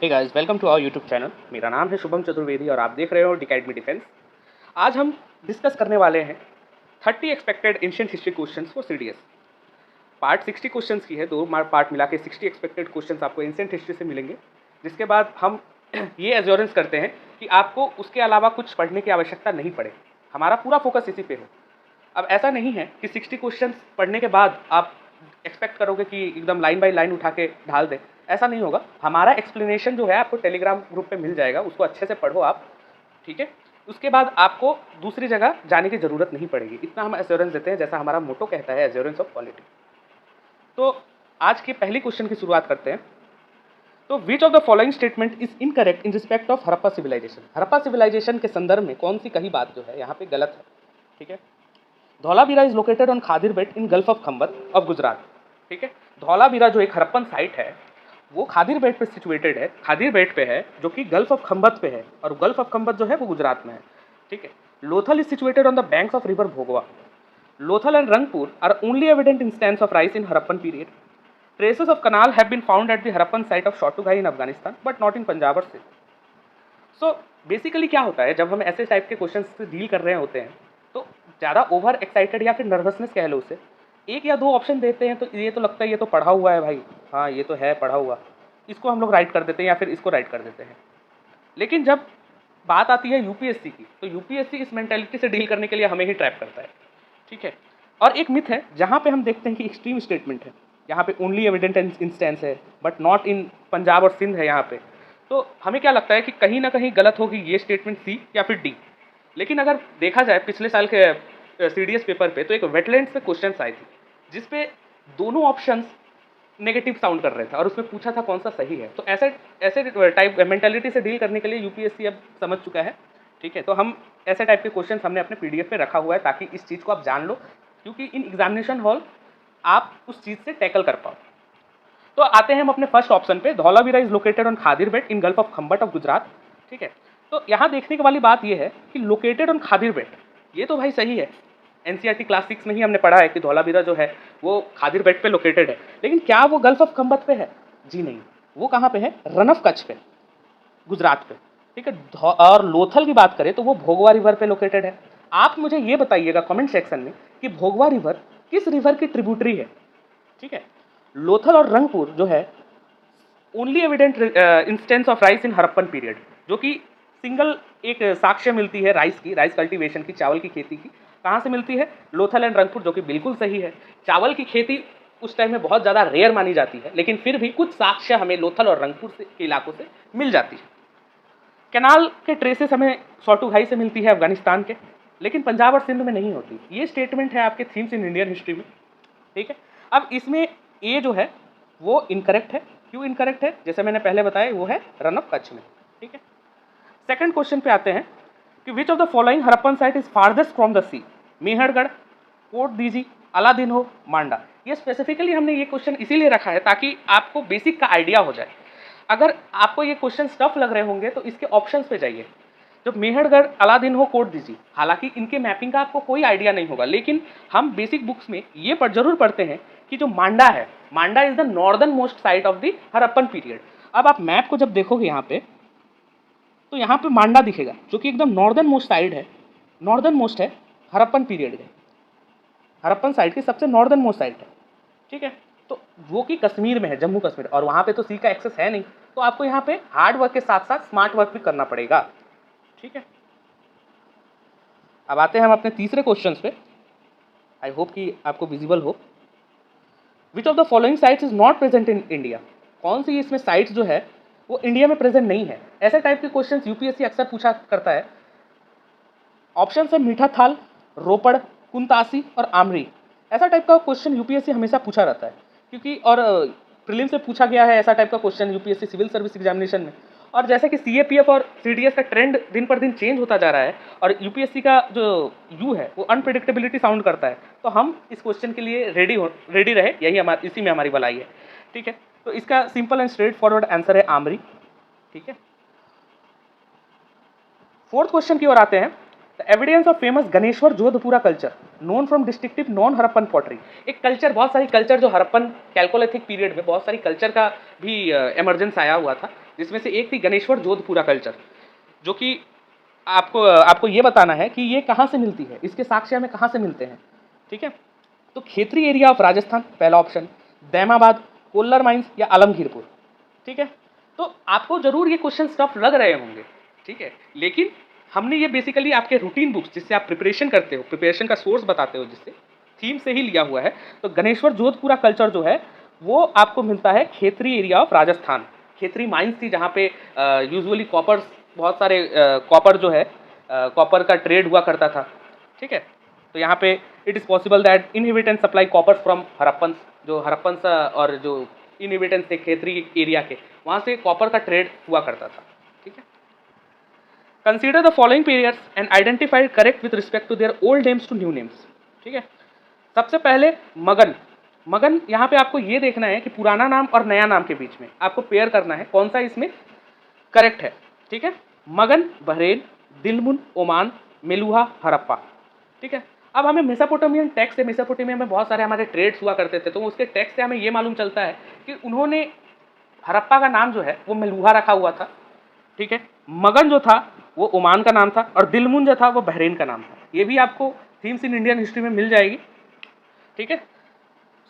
Hey guys, welcome to our YouTube channel. मेरा नाम है शुभम चतुर्वेदी और आप देख रहे हो डिकैडमी डिफेंस। आज हम डिस्कस करने वाले हैं 30 expected ancient history questions for CDS. Part 60 questions की है, दो पार्ट मिला के 60 एक्सपेक्टेड क्वेश्चंस आपको एंशिएंट हिस्ट्री से मिलेंगे, जिसके बाद हम ये एश्योरेंस करते हैं कि आपको उसके अलावा कुछ पढ़ने की आवश्यकता नहीं पड़े। हमारा पूरा फोकस इसी पे हो। अब ऐसा नहीं है कि 60 क्वेश्चंस पढ़ने के बाद आप एक्सपेक्ट करोगे कि एकदम लाइन बाय लाइन उठा के ढाल दें। ऐसा नहीं होगा। हमारा एक्सप्लेनेशन जो है आपको टेलीग्राम ग्रुप पे मिल जाएगा, उसको अच्छे से पढ़ो आप, ठीक है। उसके बाद आपको दूसरी जगह जाने की ज़रूरत नहीं पड़ेगी। इतना हम एश्योरेंस देते हैं, जैसा हमारा मोटो कहता है, एश्योरेंस ऑफ क्वालिटी। तो आज के पहली क्वेश्चन की शुरुआत करते हैं। तो which of the following statement is incorrect in respect of Harappa civilization. Harappa civilization के संदर्भ में कौन सी कही बात जो है यहाँ पे गलत है, ठीक है। Dholavira is located on Khadir Bet in gulf of Khambhat of Gujarat, ठीक है। धौलावीरा जो एक हड़प्पन साइट है वो खादिर बेट पे सिचुएटेड है, खादिर बेट पे है, जो कि गल्फ ऑफ खंबत पे है, और गल्फ ऑफ खंबत जो है वो गुजरात में है, ठीक है। Lothal is situated on the banks of river Bhogava. Lothal and Rangpur are only evident instance of rice in Harappan period. Traces of canal have been found at the Harappan site of Shortugai in Afghanistan but not in Punjab और Sindh. So basically क्या होता है, जब हम ऐसे type के question से deal कर रहे होते हैं तो ज़्यादा ओवर एक्साइटेड या फिर नर्वसनेस कह लो उसे, एक या दो ऑप्शन देते हैं तो ये तो लगता है ये तो पढ़ा हुआ है भाई, हाँ ये तो है पढ़ा हुआ, इसको हम लोग राइट कर देते हैं या फिर इसको राइट कर देते हैं। लेकिन जब बात आती है यूपीएससी की, तो यूपीएससी इस मेंटेलिटी से डील करने के लिए हमें ही ट्रैप करता है, ठीक है। और एक मिथ है जहाँ पे हम देखते हैं कि एक्सट्रीम स्टेटमेंट है, यहाँ पे ओनली एविडेंट इंस्टेंस है बट नॉट इन पंजाब और सिंध है यहाँ पे। तो हमें क्या लगता है कि कहीं ना कहीं गलत होगी ये स्टेटमेंट सी या फिर डी। लेकिन अगर देखा जाए पिछले साल के सीडीएस पेपर पे, तो एक वेटलैंड्स पे क्वेश्चन आई थी जिसपे दोनों ऑप्शंस नेगेटिव साउंड कर रहे थे और उसमें पूछा था कौन सा सही है। तो ऐसे ऐसे टाइप मेंटालिटी से डील करने के लिए यूपीएससी अब समझ चुका है, ठीक है। तो हम ऐसे टाइप के क्वेश्चन हमने अपने पीडीएफ पे रखा हुआ है ताकि इस चीज़ को आप जान लो, क्योंकि इन एग्जामिनेशन हॉल आप उस चीज़ से टैकल कर पाओ। तो आते हैं हम अपने फर्स्ट ऑप्शन पे। Dholavira is located on Khadir Bet in gulf of Khambhat of Gujarat, ठीक है। तो यहाँ देखने की वाली बात यह है कि लोकेटेड ऑन खादिर बेट, ये तो भाई सही है। एनसीईआरटी क्लास 6 में ही हमने पढ़ा है कि धौलावीरा जो है वो खादिर बेट पे लोकेटेड है। लेकिन क्या वो गल्फ ऑफ खंबत पे है? जी नहीं, वो कहाँ पे है? रन ऑफ कच्छ पे, गुजरात पे, ठीक है। और लोथल की बात करें तो वो भोगवा रिवर पे लोकेटेड है। आप मुझे ये बताइएगा कमेंट सेक्शन में कि भोगवा रिवर किस रिवर की ट्रिब्यूटरी है, ठीक है। लोथल और रंगपुर जो है only evident instance of rice in Harappan period, जो कि सिंगल एक साक्ष्य मिलती है राइस की, राइस कल्टीवेशन की, चावल की खेती की। कहाँ से मिलती है? लोथल एंड रंगपुर, जो कि बिल्कुल सही है। चावल की खेती उस टाइम में बहुत ज़्यादा रेयर मानी जाती है, लेकिन फिर भी कुछ साक्ष्य हमें लोथल और रंगपुर के इलाकों से मिल जाती है। कैनाल के ट्रेसेस हमें सोटुगाई से मिलती है अफगानिस्तान के, लेकिन पंजाब और सिंध में नहीं होती। ये स्टेटमेंट है आपके थीम्स इन इंडियन हिस्ट्री में, ठीक है। अब इसमें ए जो है वो इनकरेक्ट है। क्यों इनकरेक्ट है? जैसे मैंने पहले बताया, वो है रन ऑफ कच्छ में, ठीक है। सेकंड क्वेश्चन पे आते हैं कि which of the following Harappan site is farthest from the sea. Mehrgarh, Kot Diji, Allahdino, Manda. ये स्पेसिफिकली हमने ये क्वेश्चन इसीलिए रखा है ताकि आपको बेसिक का आइडिया हो जाए। अगर आपको ये क्वेश्चन टफ लग रहे होंगे तो इसके ऑप्शंस पे जाइए। जब मेहरगढ़, अलादीन हो, कोट दीजी, हालांकि इनके मैपिंग का आपको कोई आइडिया नहीं होगा, लेकिन हम बेसिक बुक्स में ये जरूर पढ़ते हैं कि जो मांडा है, Manda is the northern most site of the Harappan period. अब आप मैप को जब देखोगे यहाँ पे, तो यहाँ पे मांडा दिखेगा, जो कि एकदम नॉर्दर्न मोस्ट साइड है, नॉर्दर्न मोस्ट है हड़प्पन पीरियड के, हड़प्पन साइड की सबसे नॉर्दर्न मोस्ट साइड है, ठीक है। तो वो कि कश्मीर में है, जम्मू कश्मीर, और वहाँ पे तो सी का एक्सेस है नहीं, तो आपको यहाँ पे हार्ड वर्क के साथ साथ स्मार्ट वर्क भी करना पड़ेगा, ठीक है। अब आते हैं हम अपने तीसरे क्वेश्चन पे। आई होप कि आपको विजिबल हो। विच of the following sites is not present in India. कौन सी इसमें साइट्स जो है वो इंडिया में प्रेजेंट नहीं है? ऐसे टाइप के क्वेश्चन यूपीएससी अक्सर पूछा करता है। ऑप्शन है मीठा थाल, रोपड़, कुंतासी और आमरी। ऐसा टाइप का क्वेश्चन यूपीएससी हमेशा पूछा रहता है, क्योंकि और प्रीलिम से पूछा गया है ऐसा टाइप का question UPSC civil service examination में। और जैसे कि सीएपीएफ और सीडीएस का ट्रेंड दिन पर दिन चेंज होता जा रहा है और यूपीएससी का जो यू है वो अनप्रेडिक्टेबिलिटी साउंड करता है, तो हम इस क्वेश्चन के लिए रेडी रहे, यही इसी में हमारी भलाई है, ठीक है। तो इसका simple and straight forward answer है आमरी, ठीक है। फोर्थ क्वेश्चन की ओर आते हैं। The evidence of famous Ganeshwar Jodhpura culture known from डिस्ट्रिक्टिव non Harappan pottery. एक कल्चर, बहुत सारी कल्चर जो हरप्पन कैल्कोलिथिक पीरियड में बहुत सारी कल्चर का भी एमरजेंस आया हुआ था, जिसमें से एक थी गणेश्वर जोधपुरा कल्चर, जो कि आपको ये बताना है कि ये कहाँ से मिलती है, इसके साक्ष्य हमें कहाँ से मिलते हैं। ठीक है, तो खेतरी एरिया ऑफ राजस्थान पहला ऑप्शन, दैमाबाद, कोल्लर माइंस या आलमगीरपुर। ठीक है, तो आपको जरूर ये क्वेश्चन टफ लग रहे होंगे, ठीक है, लेकिन हमने ये बेसिकली आपके रूटीन बुक्स जिससे आप प्रिपरेशन करते हो, प्रिपरेशन का सोर्स बताते हो, जिससे थीम से ही लिया हुआ है। तो गणेश्वर जोधपुरा कल्चर जो है वो आपको मिलता है Khetri area of Rajasthan. Khetri mines थी जहाँ पे यूजुअली कॉपर्स, बहुत सारे कॉपर जो है कॉपर का ट्रेड हुआ करता था। ठीक है, तो यहाँ पे it is possible that inhabitant supply coppers from Harappans, जो हरप्पन्स और जो इनहिबिटेंट्स थे खेतरी एरिया के, वहाँ से कॉपर का ट्रेड हुआ करता था। ठीक है, consider the following periods and identified correct with respect to their old names to new names. ठीक है, सबसे पहले मगन। मगन यहाँ पे आपको ये देखना है कि पुराना नाम और नया नाम के बीच में आपको पेयर करना है कौन सा इसमें करेक्ट है। ठीक है, Magan Bahrain, Dilmun Oman, Meluhha Harappa. ठीक है, अब हमें मेसोपोटामियन टेक्स्ट से, मेसोपोटामिया में बहुत सारे हमारे ट्रेड्स हुआ करते थे, तो उसके टेक्स्ट से हमें ये मालूम चलता है कि उन्होंने हड़प्पा का नाम जो है वो मेलुहा रखा हुआ था। ठीक है, मगन जो था वो ओमान का नाम था और दिलमुन जो था वो बहरेन का नाम था। ये भी आपको थीम्स इन इंडियन हिस्ट्री में मिल जाएगी। ठीक है,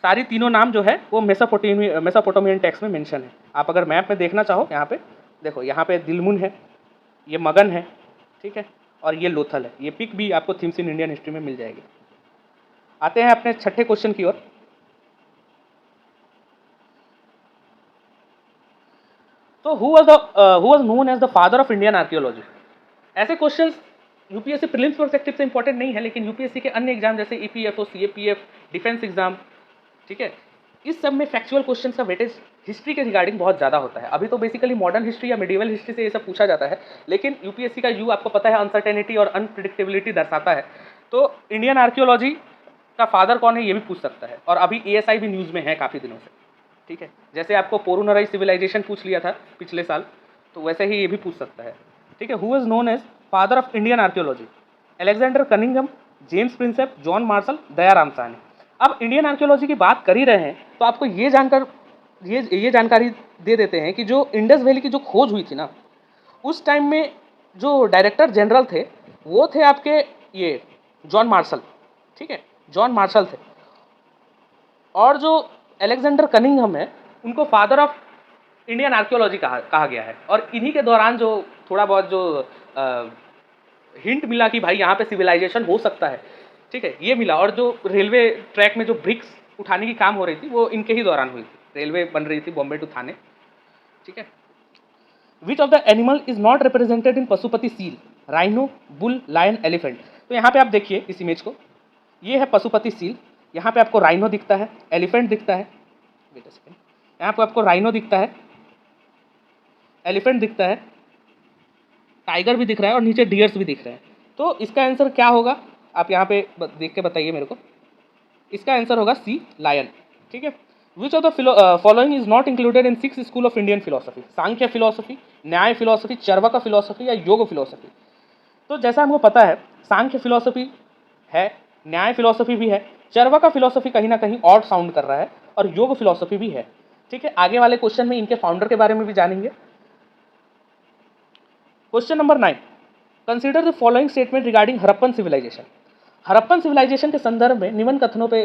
सारी तीनों नाम जो है वो मेसोपोटामियन टेक्स्ट में मेंशन है। आप अगर मैप में देखना चाहो, यहाँ पे देखो, यहाँ पे दिलमुन है, ये मगन है, ठीक है, और ये लोथल है। ये पिक भी आपको थीम्स इन इंडियन हिस्ट्री में मिल जाएगी। आते हैं अपने छठे क्वेश्चन की ओर। तो who was known as the father of Indian archaeology. ऐसे क्वेश्चंस यूपीएससी प्रीलिम्स पर्सपेक्टिव से इंपॉर्टेंट नहीं है, लेकिन यूपीएससी के अन्य एग्जाम जैसे ईपीएफओ, सीएपीएफ, डिफेंस एग्जाम, ठीक है, इस सब में फैक्चुअल क्वेश्चंस का वेटेज हिस्ट्री के रिगार्डिंग बहुत ज़्यादा होता है। अभी तो बेसिकली मॉडर्न हिस्ट्री या मिडिवल हिस्ट्री से ये सब पूछा जाता है, लेकिन यूपीएससी का यू आपको पता है अनसर्टेनिटी और अनप्रिडिक्टेबिलिटी दर्शाता है। तो इंडियन आर्कियोलॉजी का फादर कौन है ये भी पूछ सकता है, और अभी एएसआई भी न्यूज़ में है काफ़ी दिनों से। ठीक है, जैसे आपको पोरुनराई सिविलाइजेशन पूछ लिया था पिछले साल, तो वैसे ही ये भी पूछ सकता है। ठीक है, who is known as father of Indian archaeology. Alexander Cunningham, James Prinsep, John Marshall, Dayaram Sahni. अब इंडियन आर्कियोलॉजी की बात कर ही रहे हैं तो आपको ये जानकारी दे देते हैं कि जो इंडस वैली की जो खोज हुई थी ना, उस टाइम में जो डायरेक्टर जनरल थे वो थे आपके ये जॉन मार्शल। ठीक है, जॉन मार्शल थे, और जो अलेक्जेंडर कनिंघम है उनको फादर ऑफ इंडियन आर्कियोलॉजी कहा गया है। और इन्हीं के दौरान जो थोड़ा बहुत जो हिंट मिला कि भाई यहाँ पे सिविलाइजेशन हो सकता है, ठीक है, ये मिला। और जो रेलवे ट्रैक में जो ब्रिक्स उठाने की काम हो रही थी वो इनके ही दौरान हुई थी। रेलवे बन रही थी बॉम्बे टू थाने। ठीक है, which of the animal is not represented in Pashupati seal, rhino, bull, lion, elephant. तो यहाँ पे आप देखिए इस इमेज को, ये है पशुपति सील। यहाँ पे आपको राइनो दिखता है, एलिफेंट दिखता है, वेट अ सेकंड, यहाँ पे आपको राइनो दिखता है, एलिफेंट दिखता है, टाइगर भी दिख रहा है और नीचे डियर्स भी दिख रहे हैं। तो इसका आंसर क्या होगा, आप यहाँ पे देख के बताइए मेरे को। इसका आंसर होगा सी, लायन। ठीक है, which of the following is not included in 6 school of Indian philosophy. Sankhya philosophy, न्याय फिलोसफी, चर्वका फिलोसफी या योग फिलोसफी। तो जैसा हमको पता है सांख्य फिलोसफी है, न्याय फिलोसफी भी है, चर्वका फिलोसफी कहीं ना कहीं ऑड साउंड कर रहा है, और योग फिलोसफी भी है। ठीक है, आगे वाले क्वेश्चन में इनके फाउंडर के बारे में भी जानेंगे। Question number 9, consider the following statement regarding Harappan civilization. Harappan civilization के संदर्भ में निम्न कथनों पे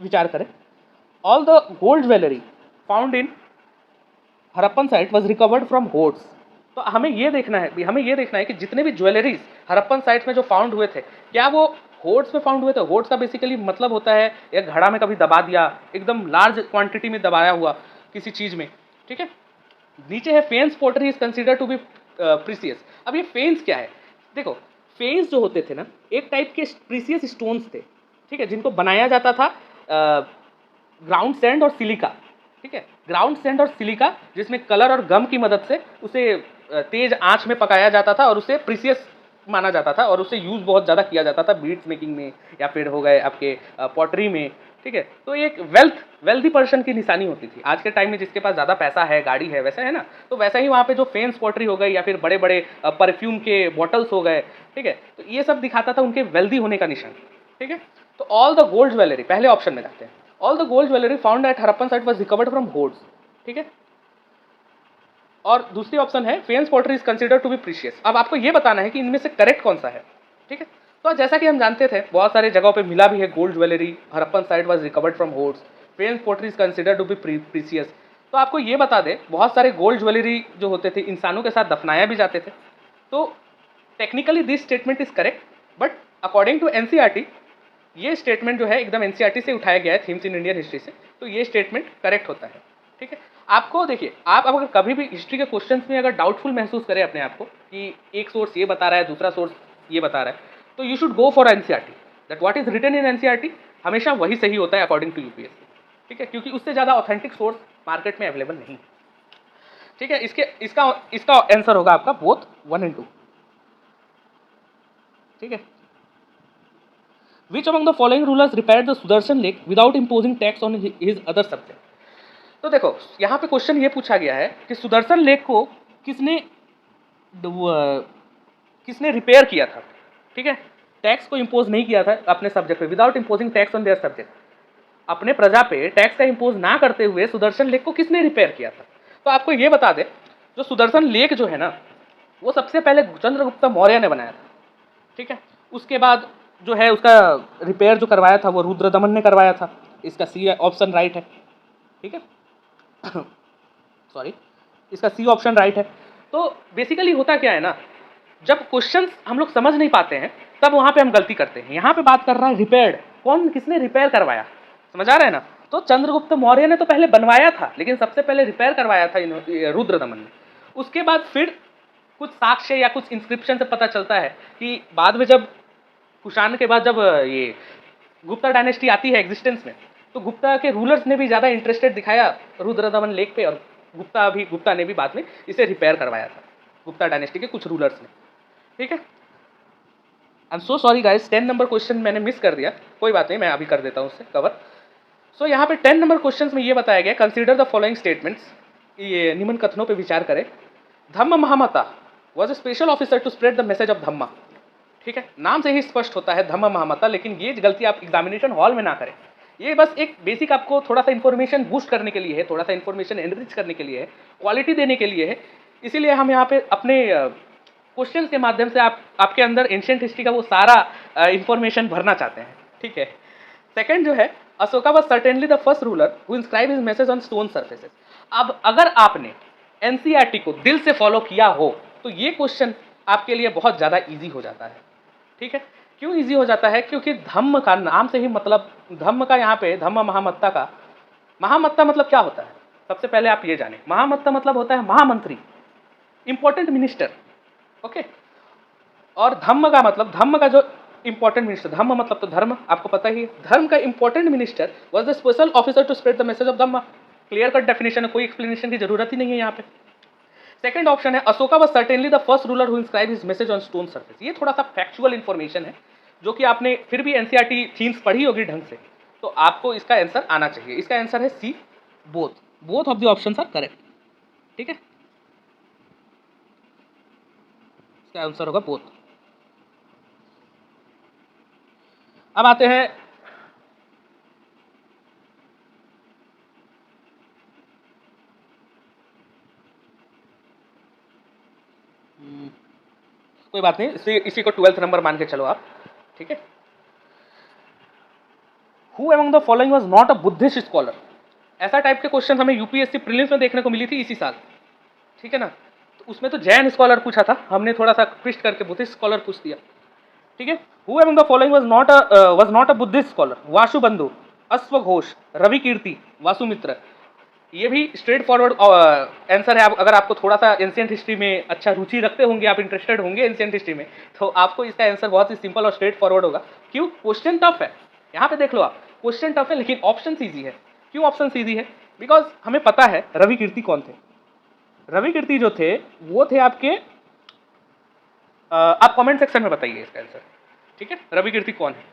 विचार करें। All the gold jewellery found in Harappan site was recovered from hoards. तो हमें ये देखना है कि जितने भी ज्वेलरीज हरप्पन साइट्स में जो फाउंड हुए थे, क्या वो होर्ड्स में फाउंड हुए थे। होर्ड्स का बेसिकली मतलब होता है एक घड़ा में कभी दबा दिया, एकदम लार्ज क्वांटिटी में दबाया हुआ किसी चीज़ में। ठीक है, नीचे है faience pottery is consider to be precious. अब ये फेंस क्या है, देखो फेंस जो होते थे ना, एक टाइप के प्रीसियस स्टोन्स थे, ठीक है, जिनको बनाया जाता था ग्राउंड सैंड और सिलिका। ठीक है, ग्राउंड सैंड और सिलिका, जिसमें कलर और गम की मदद से उसे तेज आंच में पकाया जाता था और उसे प्रीसियस माना जाता था, और उसे यूज़ बहुत ज़्यादा किया जाता था बीड्स मेकिंग में, या फिर हो गए आपके पॉटरी में, ठीक है। तो ये एक वेल्दी पर्सन की निशानी होती थी। आज के टाइम में जिसके पास ज़्यादा पैसा है, गाड़ी है, वैसा है ना, तो वैसा ही वहाँ पे जो फेम्स पॉटरी हो गई या फिर बड़े बड़े परफ्यूम के बॉटल्स हो गए, ठीक है, तो ये सब दिखाता था उनके वेल्दी होने का निशान। ठीक है। तो ऑल द गोल्ड ज्वेलरी, पहले ऑप्शन में जाते हैं, all the gold jewellery found at Harappan site was recovered from hoards. ठीक है। और दूसरी ऑप्शन है faience pottery is considered to be precious. अब आपको ये बताना है कि इनमें से करेक्ट कौन सा है। ठीक है। तो जैसा कि हम जानते थे बहुत सारे जगहों पे मिला भी है gold jewellery, Harappan site was recovered from hoards, faience pottery is considered to be precious. तो आपको ये बता दे, बहुत सारे गोल्ड ज्वेलरी जो होते थे इंसानों के साथ दफनाया भी जाते थे। तो technically this statement is correct, but according to NCERT ये स्टेटमेंट जो है एकदम एनसीईआरटी से उठाया गया है, थीम्स इन इंडियन हिस्ट्री से, तो ये स्टेटमेंट करेक्ट होता है। ठीक है। आपको देखिए, आप अगर कभी भी हिस्ट्री के क्वेश्चंस में अगर डाउटफुल महसूस करें अपने आप को कि एक सोर्स ये बता रहा है, दूसरा सोर्स ये बता रहा है, तो you should go for NCERT, that what is written in NCERT हमेशा वही सही होता है अकॉर्डिंग टू यूपीएससी। ठीक है, क्योंकि उससे ज़्यादा ऑथेंटिक सोर्स मार्केट में अवेलेबल नहीं। ठीक है। इसका इसका आंसर होगा आपका बोथ 1 and 2। ठीक है। Which among the following rulers repaired the Sudarshan lake without imposing tax on his other subject? तो देखो यहाँ पे क्वेश्चन ये पूछा गया है कि सुदर्शन लेक को किसने रिपेयर किया था। ठीक है। टैक्स को इम्पोज नहीं किया था अपने सब्जेक्ट पे, without imposing tax on their subject. अपने प्रजा पे टैक्स का इम्पोज ना करते हुए सुदर्शन लेक को किसने रिपेयर किया था। तो आपको ये बता दे, जो सुदर्शन लेक जो है ना, वो सबसे पहले चंद्रगुप्त मौर्य ने बनाया था। ठीक है। उसके बाद जो है उसका रिपेयर जो करवाया था वो रुद्रदमन ने करवाया था। इसका सी ऑप्शन राइट है। ठीक है। सॉरी, इसका सी ऑप्शन राइट है। तो बेसिकली होता क्या है ना, जब क्वेश्चंस हम लोग समझ नहीं पाते हैं तब वहां पे हम गलती करते हैं। यहाँ पे बात कर रहा है रिपेयर्ड, कौन किसने रिपेयर करवाया, समझ आ रहा है ना। तो चंद्रगुप्त मौर्य ने तो पहले बनवाया था, लेकिन सबसे पहले रिपेयर करवाया था रुद्रदमन ने। उसके बाद फिर कुछ साक्ष्य या कुछ इंस्क्रिप्शन से पता चलता है कि बाद में जब कुषाण के बाद जब ये गुप्ता डायनेस्टी आती है एग्जिस्टेंस में, तो गुप्ता के रूलर्स ने भी ज़्यादा इंटरेस्टेड दिखाया रुद्रदमन लेक पे, और गुप्ता ने भी बाद में इसे रिपेयर करवाया था, गुप्ता डायनेस्टी के कुछ रूलर्स ने। ठीक है। I am so sorry guys, 10 number question मैंने मिस कर दिया, कोई बात नहीं, मैं अभी कर देता हूँ उससे कवर। सो यहाँ पे 10 नंबर क्वेश्चन में ये बताया गया, कंसीडर द फॉलोइंग स्टेटमेंट्स, ये निम्न कथनों पर विचार करें। Dhamma Mahamatta was a special officer to spread the message of Dhamma. ठीक है। नाम से ही स्पष्ट होता है धम्म महामता, लेकिन ये गलती आप एग्जामिनेशन हॉल में ना करें। ये बस एक बेसिक आपको थोड़ा सा इन्फॉर्मेशन बूस्ट करने के लिए है, थोड़ा सा इन्फॉर्मेशन एनरिच करने के लिए है, क्वालिटी देने के लिए है। इसीलिए हम यहाँ पे अपने क्वेश्चन के माध्यम से आपके अंदर एंशिएंट हिस्ट्री का वो सारा इन्फॉर्मेशन भरना चाहते हैं। ठीक है। सेकंड जो है, Ashoka was certainly the first ruler who inscribe his message on stone surfaces. अब अगर आपने एनसीईआरटी को दिल से फॉलो किया हो तो ये क्वेश्चन आपके लिए बहुत ज़्यादा ईजी हो जाता है। ठीक है। क्यों इजी हो जाता है, क्योंकि धम्म का नाम से ही मतलब, धम्म का यहाँ पे धम्म महामत्ता का, महामत्ता मतलब क्या होता है, सबसे पहले आप ये जाने, महामत्ता मतलब होता है महामंत्री, इंपॉर्टेंट मिनिस्टर। ओके। और धम्म का मतलब, धम्म का जो इंपॉर्टेंट मिनिस्टर, धम्म मतलब तो धर्म, आपको पता ही है, धर्म का important minister was the special officer to spread the message of dhamma. Clear cut definition है, कोई एक्सप्लेनेशन की जरूरत ही नहीं है यहाँ पे। सेकंड ऑप्शन है, Ashoka was certainly the first ruler who inscribe his message on stone surface. ये थोड़ा सा फैक्चुअल इन्फॉर्मेशन है, जो कि आपने फिर भी एनसीईआरटी थीम्स पढ़ी होगी ढंग से, तो आपको इसका आंसर आना चाहिए। इसका आंसर है C, both of the options are correct. ठीक है। इसका आंसर होगा बोथ। अब आते हैं कोई बात नहीं, इसी को 12th नंबर मान के चलो आप। ठीक है। Who among the following was not a Buddhist scholar. ऐसा टाइप के क्वेश्चन हमें यूपीएससी प्रीलिम्स में देखने को मिली थी इसी साल। ठीक है ना। तो उसमें तो जैन स्कॉलर पूछा था, हमने थोड़ा सा ट्विस्ट करके बुद्धिस्ट स्कॉलर पूछ दिया। ठीक है। Who among the following was not a Buddhist scholar. Vasubandhu, अश्वघोष, रवि कीर्ति, वासुमित्र। ये भी स्ट्रेट फॉरवर्ड आंसर है। अगर आपको थोड़ा सा एंशिएंट हिस्ट्री में अच्छा रुचि रखते होंगे, आप इंटरेस्टेड होंगे एंशिएंट हिस्ट्री में, तो आपको इसका आंसर बहुत ही सिंपल और स्ट्रेट फॉरवर्ड होगा। क्यों? क्वेश्चन टफ है, यहाँ पे देख लो आप, क्वेश्चन टफ है लेकिन ऑप्शन ईजी है। क्यों ऑप्शन ईजी है? बिकॉज हमें पता है रवि कीर्ति कौन थे। रवि कीर्ति जो थे वो थे आपके, आप कमेंट सेक्शन में बताइए इसका आंसर। ठीक है। रवि कीर्ति कौन है?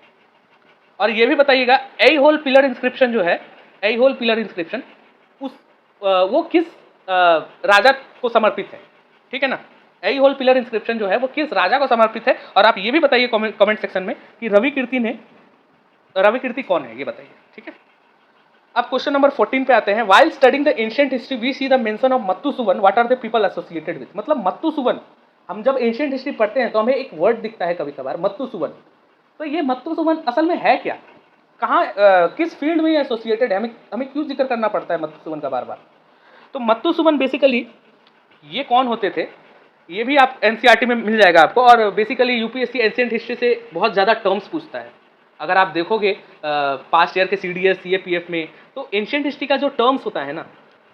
और ये भी बताइएगा एई होल पिलर इंस्क्रिप्शन जो है, एई होल पिलर इंस्क्रिप्शन उस वो किस राजा को समर्पित है, ठीक है ना। एई होल पिलर इंस्क्रिप्शन जो है वो किस राजा को समर्पित है, और आप ये भी बताइए कमेंट सेक्शन में कि रवि कीर्ति कौन है, ये बताइए, ठीक है। अब क्वेश्चन नंबर 14 पे आते हैं। While studying the ancient history we see the mention of Mattusuvan, what are the people associated with. मतलब मत्तुसुवन, हम जब एंशिएंट हिस्ट्री पढ़ते हैं तो हमें एक वर्ड दिखता है कभी कभार, मत्तुसुवन। तो ये मत्तुसुवन असल में है क्या, कहाँ किस फील्ड में एसोसिएटेड है, हमें क्यों जिक्र करना पड़ता है मत्तुसुवन का बार बार। तो मत्तुसुवन बेसिकली ये कौन होते थे, ये भी आप एनसीईआरटी में मिल जाएगा आपको। और बेसिकली यूपीएससी एंशिएंट हिस्ट्री से बहुत ज़्यादा टर्म्स पूछता है। अगर आप देखोगे पास्ट ईयर के सीडीएस सीएपीएफ में, तो एंशिएंट हिस्ट्री का जो टर्म्स होता है ना,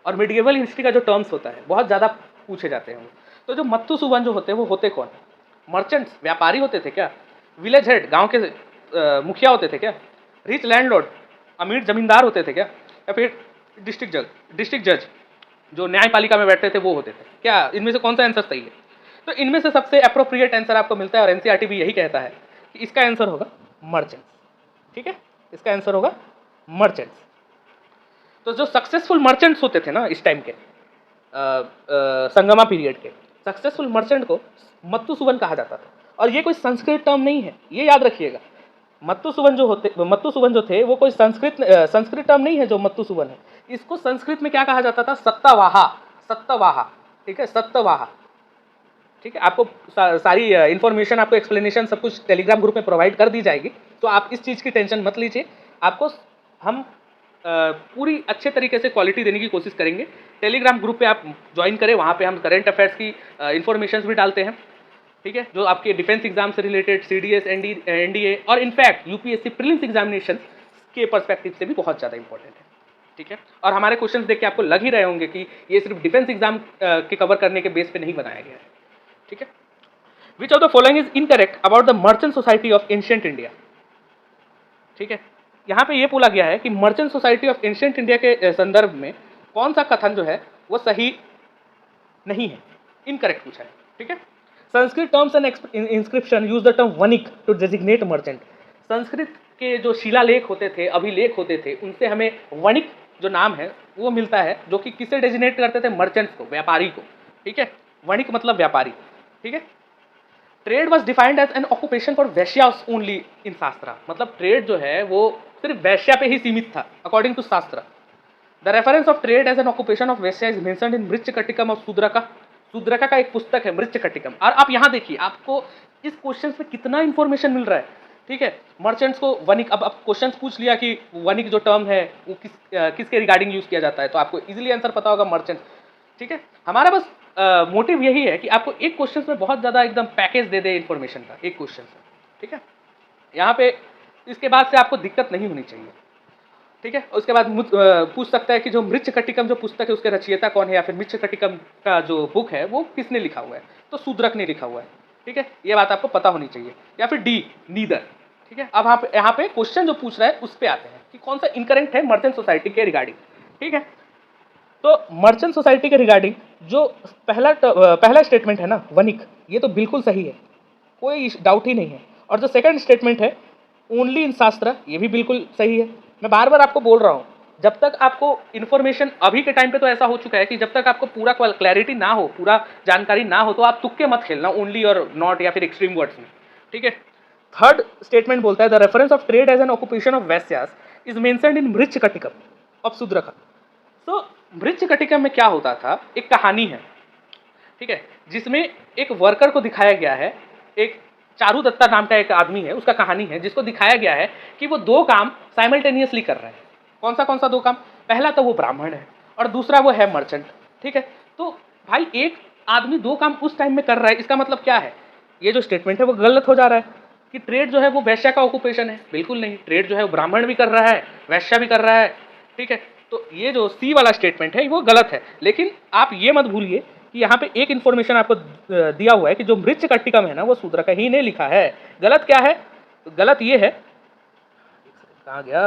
और मिडिएवल हिस्ट्री का जो टर्म्स होता है, बहुत ज़्यादा पूछे जाते हैं। तो जो मत्तुसुवन जो होते हैं वो होते कौन, मर्चेंट्स, व्यापारी होते थे क्या, विलेज हेड, गाँव के मुखिया होते थे क्या, रिच लैंडलॉर्ड, अमीर जमींदार होते थे क्या, या फिर डिस्ट्रिक्ट जज जो न्यायपालिका में बैठते थे वो होते थे क्या। इनमें से कौन सा आंसर सही है। तो इनमें से सबसे अप्रोप्रिएट आंसर आपको मिलता है, और एनसीईआरटी भी यही कहता है कि इसका आंसर होगा मर्चेंट्स, ठीक है, इसका आंसर होगा मर्चेंट्स। तो जो सक्सेसफुल मर्चेंट्स होते थे ना इस टाइम के संगमा पीरियड के, सक्सेसफुल मर्चेंट को मत्तुसुवन कहा जाता था। और ये कोई संस्कृत टर्म नहीं है, ये याद रखिएगा। मत्तुसुवन जो थे वो कोई संस्कृत टर्म नहीं है जो मत्तुसुवन है। इसको संस्कृत में क्या कहा जाता था, सत्तवाहा, ठीक है, सत्तवाहा, ठीक है। आपको सारी इन्फॉर्मेशन, आपको एक्सप्लेनेशन सब कुछ टेलीग्राम ग्रुप में प्रोवाइड कर दी जाएगी, तो आप इस चीज़ की टेंशन मत लीजिए। आपको हम पूरी अच्छे तरीके से क्वालिटी देने की कोशिश करेंगे। टेलीग्राम ग्रुप पे आप ज्वाइन करें, वहाँ पे हम करंट अफेयर्स की इन्फॉर्मेशन भी डालते हैं, ठीक है, जो आपके डिफेंस एग्जाम से रिलेटेड, सीडीएस, एनडीए और इनफैक्ट यूपीएससी प्रीलिम्स एग्जामिनेशन के पर्सपेक्टिव से भी बहुत ज़्यादा इंपॉर्टेंट है, ठीक है। और हमारे क्वेश्चंस देख के आपको लग ही रहे होंगे कि ये सिर्फ डिफेंस एग्जाम के कवर करने के बेस पे नहीं बनाया गया है, ठीक है। Which of the following is incorrect about the merchant society of ancient India, ठीक है। यहाँ पे ये बोला गया है कि merchant society of ancient India के संदर्भ में कौन सा कथन जो है वो सही नहीं है, इनकरेक्ट पूछा है, ठीक है। Sanskrit terms and inscription use the term vanik to designate merchant. Sanskrit के जो शिलालेख होते थे, अभिलेख होते थे, उनसे हमें वणिक जो नाम है वो मिलता है, जो कि किसे डेजिग्नेट करते थे, मर्चेंट्स को, व्यापारी को, ठीक है। वणिक मतलब व्यापारी, ठीक है। Trade was defined as an occupation for Vaishyas only in Shastra. मतलब ट्रेड जो है वो सिर्फ वैश्या पे ही सीमित था according to Shastra. The reference of trade as an occupation of Vaishya is mentioned in Mrichchhakatika of Shudraka. Shudraka का एक पुस्तक है मृच्छकटिकम। और आप यहाँ देखिए, आपको इस क्वेश्चन में कितना इंफॉर्मेशन मिल रहा है, ठीक है। मर्चेंट्स को वणिक, अब क्वेश्चन पूछ लिया कि वणिक जो टर्म है वो किसके रिगार्डिंग यूज किया जाता है, तो आपको इजीली आंसर पता होगा, मर्चेंट्स, ठीक है। हमारा बस मोटिव यही है कि आपको एक क्वेश्चन में बहुत ज़्यादा एकदम पैकेज दे दे इन्फॉर्मेशन का, एक क्वेश्चन से, ठीक है। यहाँ पे इसके बाद से आपको दिक्कत नहीं होनी चाहिए, ठीक है। उसके बाद पूछ सकता है कि जो मृच्छकटिकम जो पुस्तक है उसके रचयिता कौन है, या फिर मृच्छकटिकम का जो बुक है वो किसने लिखा हुआ है, तो शूद्रक ने लिखा हुआ है, ठीक है। ये बात आपको पता होनी चाहिए। या फिर डी, नीदर, ठीक है। अब यहाँ पे क्वेश्चन जो पूछ रहा है उस पर आते हैं कि कौन सा इनकरेक्ट है मर्चेंट सोसाइटी के रिगार्डिंग, ठीक है। तो मर्चेंट सोसाइटी के रिगार्डिंग जो पहला स्टेटमेंट है ना, वणिक, ये तो बिल्कुल सही है, कोई डाउट ही नहीं है। और जो सेकंड स्टेटमेंट है ओनली इन शास्त्र, ये भी बिल्कुल सही है। मैं बार बार आपको बोल रहा हूँ, जब तक आपको इन्फॉर्मेशन, अभी के टाइम पे तो ऐसा हो चुका है कि जब तक आपको पूरा क्लैरिटी ना हो, पूरा जानकारी ना हो, तो आप तुक्के मत खेलना ओनली और नॉट या फिर एक्सट्रीम वर्ड्स में, ठीक है। थर्ड स्टेटमेंट बोलता है the reference of trade as an occupation of Vaishyas is mentioned in Mrichchhakatika of Shudraka. तो मृच्छकटिकम में क्या होता था, एक कहानी है, ठीक है, जिसमें एक वर्कर को दिखाया गया है, एक चारू दत्ता नाम का एक आदमी है, उसका कहानी है, जिसको दिखाया गया है कि वो दो काम साइमल्टेनियसली कर रहे हैं। कौन सा दो काम, पहला तो वो ब्राह्मण है और दूसरा वो है मर्चेंट, ठीक है। तो भाई एक आदमी दो काम उस टाइम में कर रहा है, इसका मतलब क्या है, ये जो स्टेटमेंट है वो गलत हो जा रहा है कि ट्रेड जो है वो वैश्या का ऑक्यूपेशन है। बिल्कुल नहीं, ट्रेड जो है वो ब्राह्मण भी कर रहा है, वैश्या भी कर रहा है, ठीक है। तो ये जो सी वाला स्टेटमेंट है वो गलत है। लेकिन आप ये मत भूलिए कि यहाँ पे एक इन्फॉर्मेशन आपको दिया हुआ है कि जो मृच्छकटिकम है ना वो शूद्रका ही ने लिखा है। गलत क्या है, तो गलत ये है, कहाँ गया,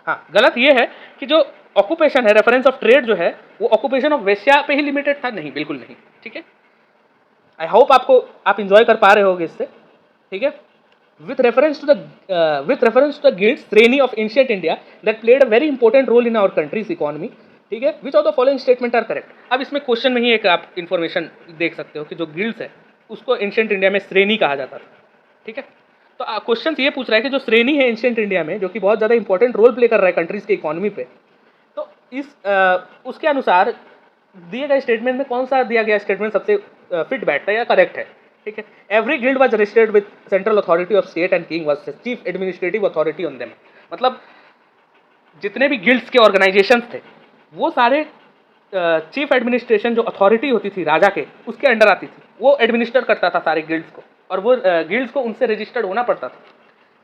हाँ, गलत ये है कि जो ऑक्यूपेशन है, रेफरेंस ऑफ ट्रेड जो है वो ऑक्यूपेशन ऑफ वैश्या पे ही लिमिटेड था, नहीं, बिल्कुल नहीं, ठीक है। आई होप आप इंजॉय कर पा रहे होगे इससे, ठीक है। with reference to the guilds श्रेणी of ancient India that played a very important role in our country's economy. ठीक है, which of the following statement are correct? अब इसमें क्वेश्चन में ही एक आप इन्फॉर्मेशन देख सकते हो कि जो गिल्ड्स है उसको एंशिएंट इंडिया में श्रेणी कहा जाता था. ठीक है, तो क्वेश्चन ये पूछ रहा है कि जो श्रेणी है एंशिएंट इंडिया में जो कि बहुत ज़्यादा इंपॉर्टेंट रोल प्ले कर रहा है कंट्रीज के इकोनॉमी पे, तो इस उसके अनुसार दिए गए स्टेटमेंट में कौन सा दिया गया स्टेटमेंट सबसे फिट बैठता है या करेक्ट है. ठीक है, every guild was registered with central authority of state and king was chief administrative authority on them. मतलब जितने भी गिल्ड्स के ऑर्गेनाइजेशंस थे वो सारे चीफ एडमिनिस्ट्रेशन जो अथॉरिटी होती थी राजा के उसके अंडर आती थी, वो एडमिनिस्टर करता था सारे गिल्ड्स को और वो गिल्ड्स को उनसे रजिस्टर्ड होना पड़ता था.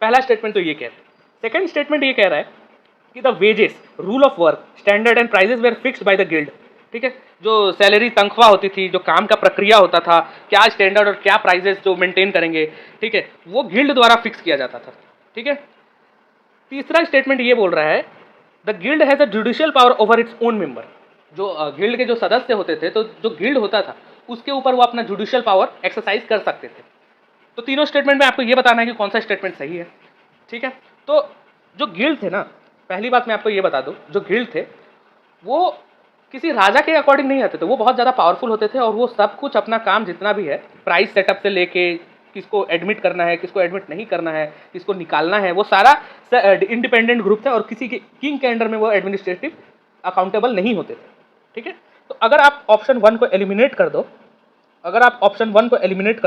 पहला स्टेटमेंट तो ये कह रहा है. सेकंड स्टेटमेंट ये कह रहा है कि the wages rule of work standard and prices were fixed by the guild. ठीक है, जो सैलरी तनख्वाह होती थी, जो काम का प्रक्रिया होता था, क्या स्टैंडर्ड और क्या प्राइजेस जो मेंटेन करेंगे, ठीक है, वो गिल्ड द्वारा फिक्स किया जाता था. ठीक है, तीसरा स्टेटमेंट ये बोल रहा है the guild has a judicial power over its own member. जो गिल्ड के जो सदस्य होते थे, तो जो गिल्ड होता था उसके ऊपर वो अपना जुडिशियल पावर एक्सरसाइज कर सकते थे. तो तीनों स्टेटमेंट में आपको ये बताना है कि कौन सा स्टेटमेंट सही है. ठीक है, तो जो गिल्ड थे ना, पहली बात मैं आपको ये बता दूं, जो गिल्ड थे वो किसी राजा के अकॉर्डिंग नहीं आते थे, वो बहुत ज़्यादा पावरफुल होते थे और वो सब कुछ अपना काम जितना भी है प्राइस सेटअप से लेके किसको एडमिट करना है, किसको एडमिट नहीं करना है, किसको निकालना है, वो सारा इंडिपेंडेंट ग्रुप था और किसी के किंग के अंडर में वो एडमिनिस्ट्रेटिव अकाउंटेबल नहीं होते थे. ठीक है, तो अगर आप ऑप्शन 1 को एलिमिनेट कर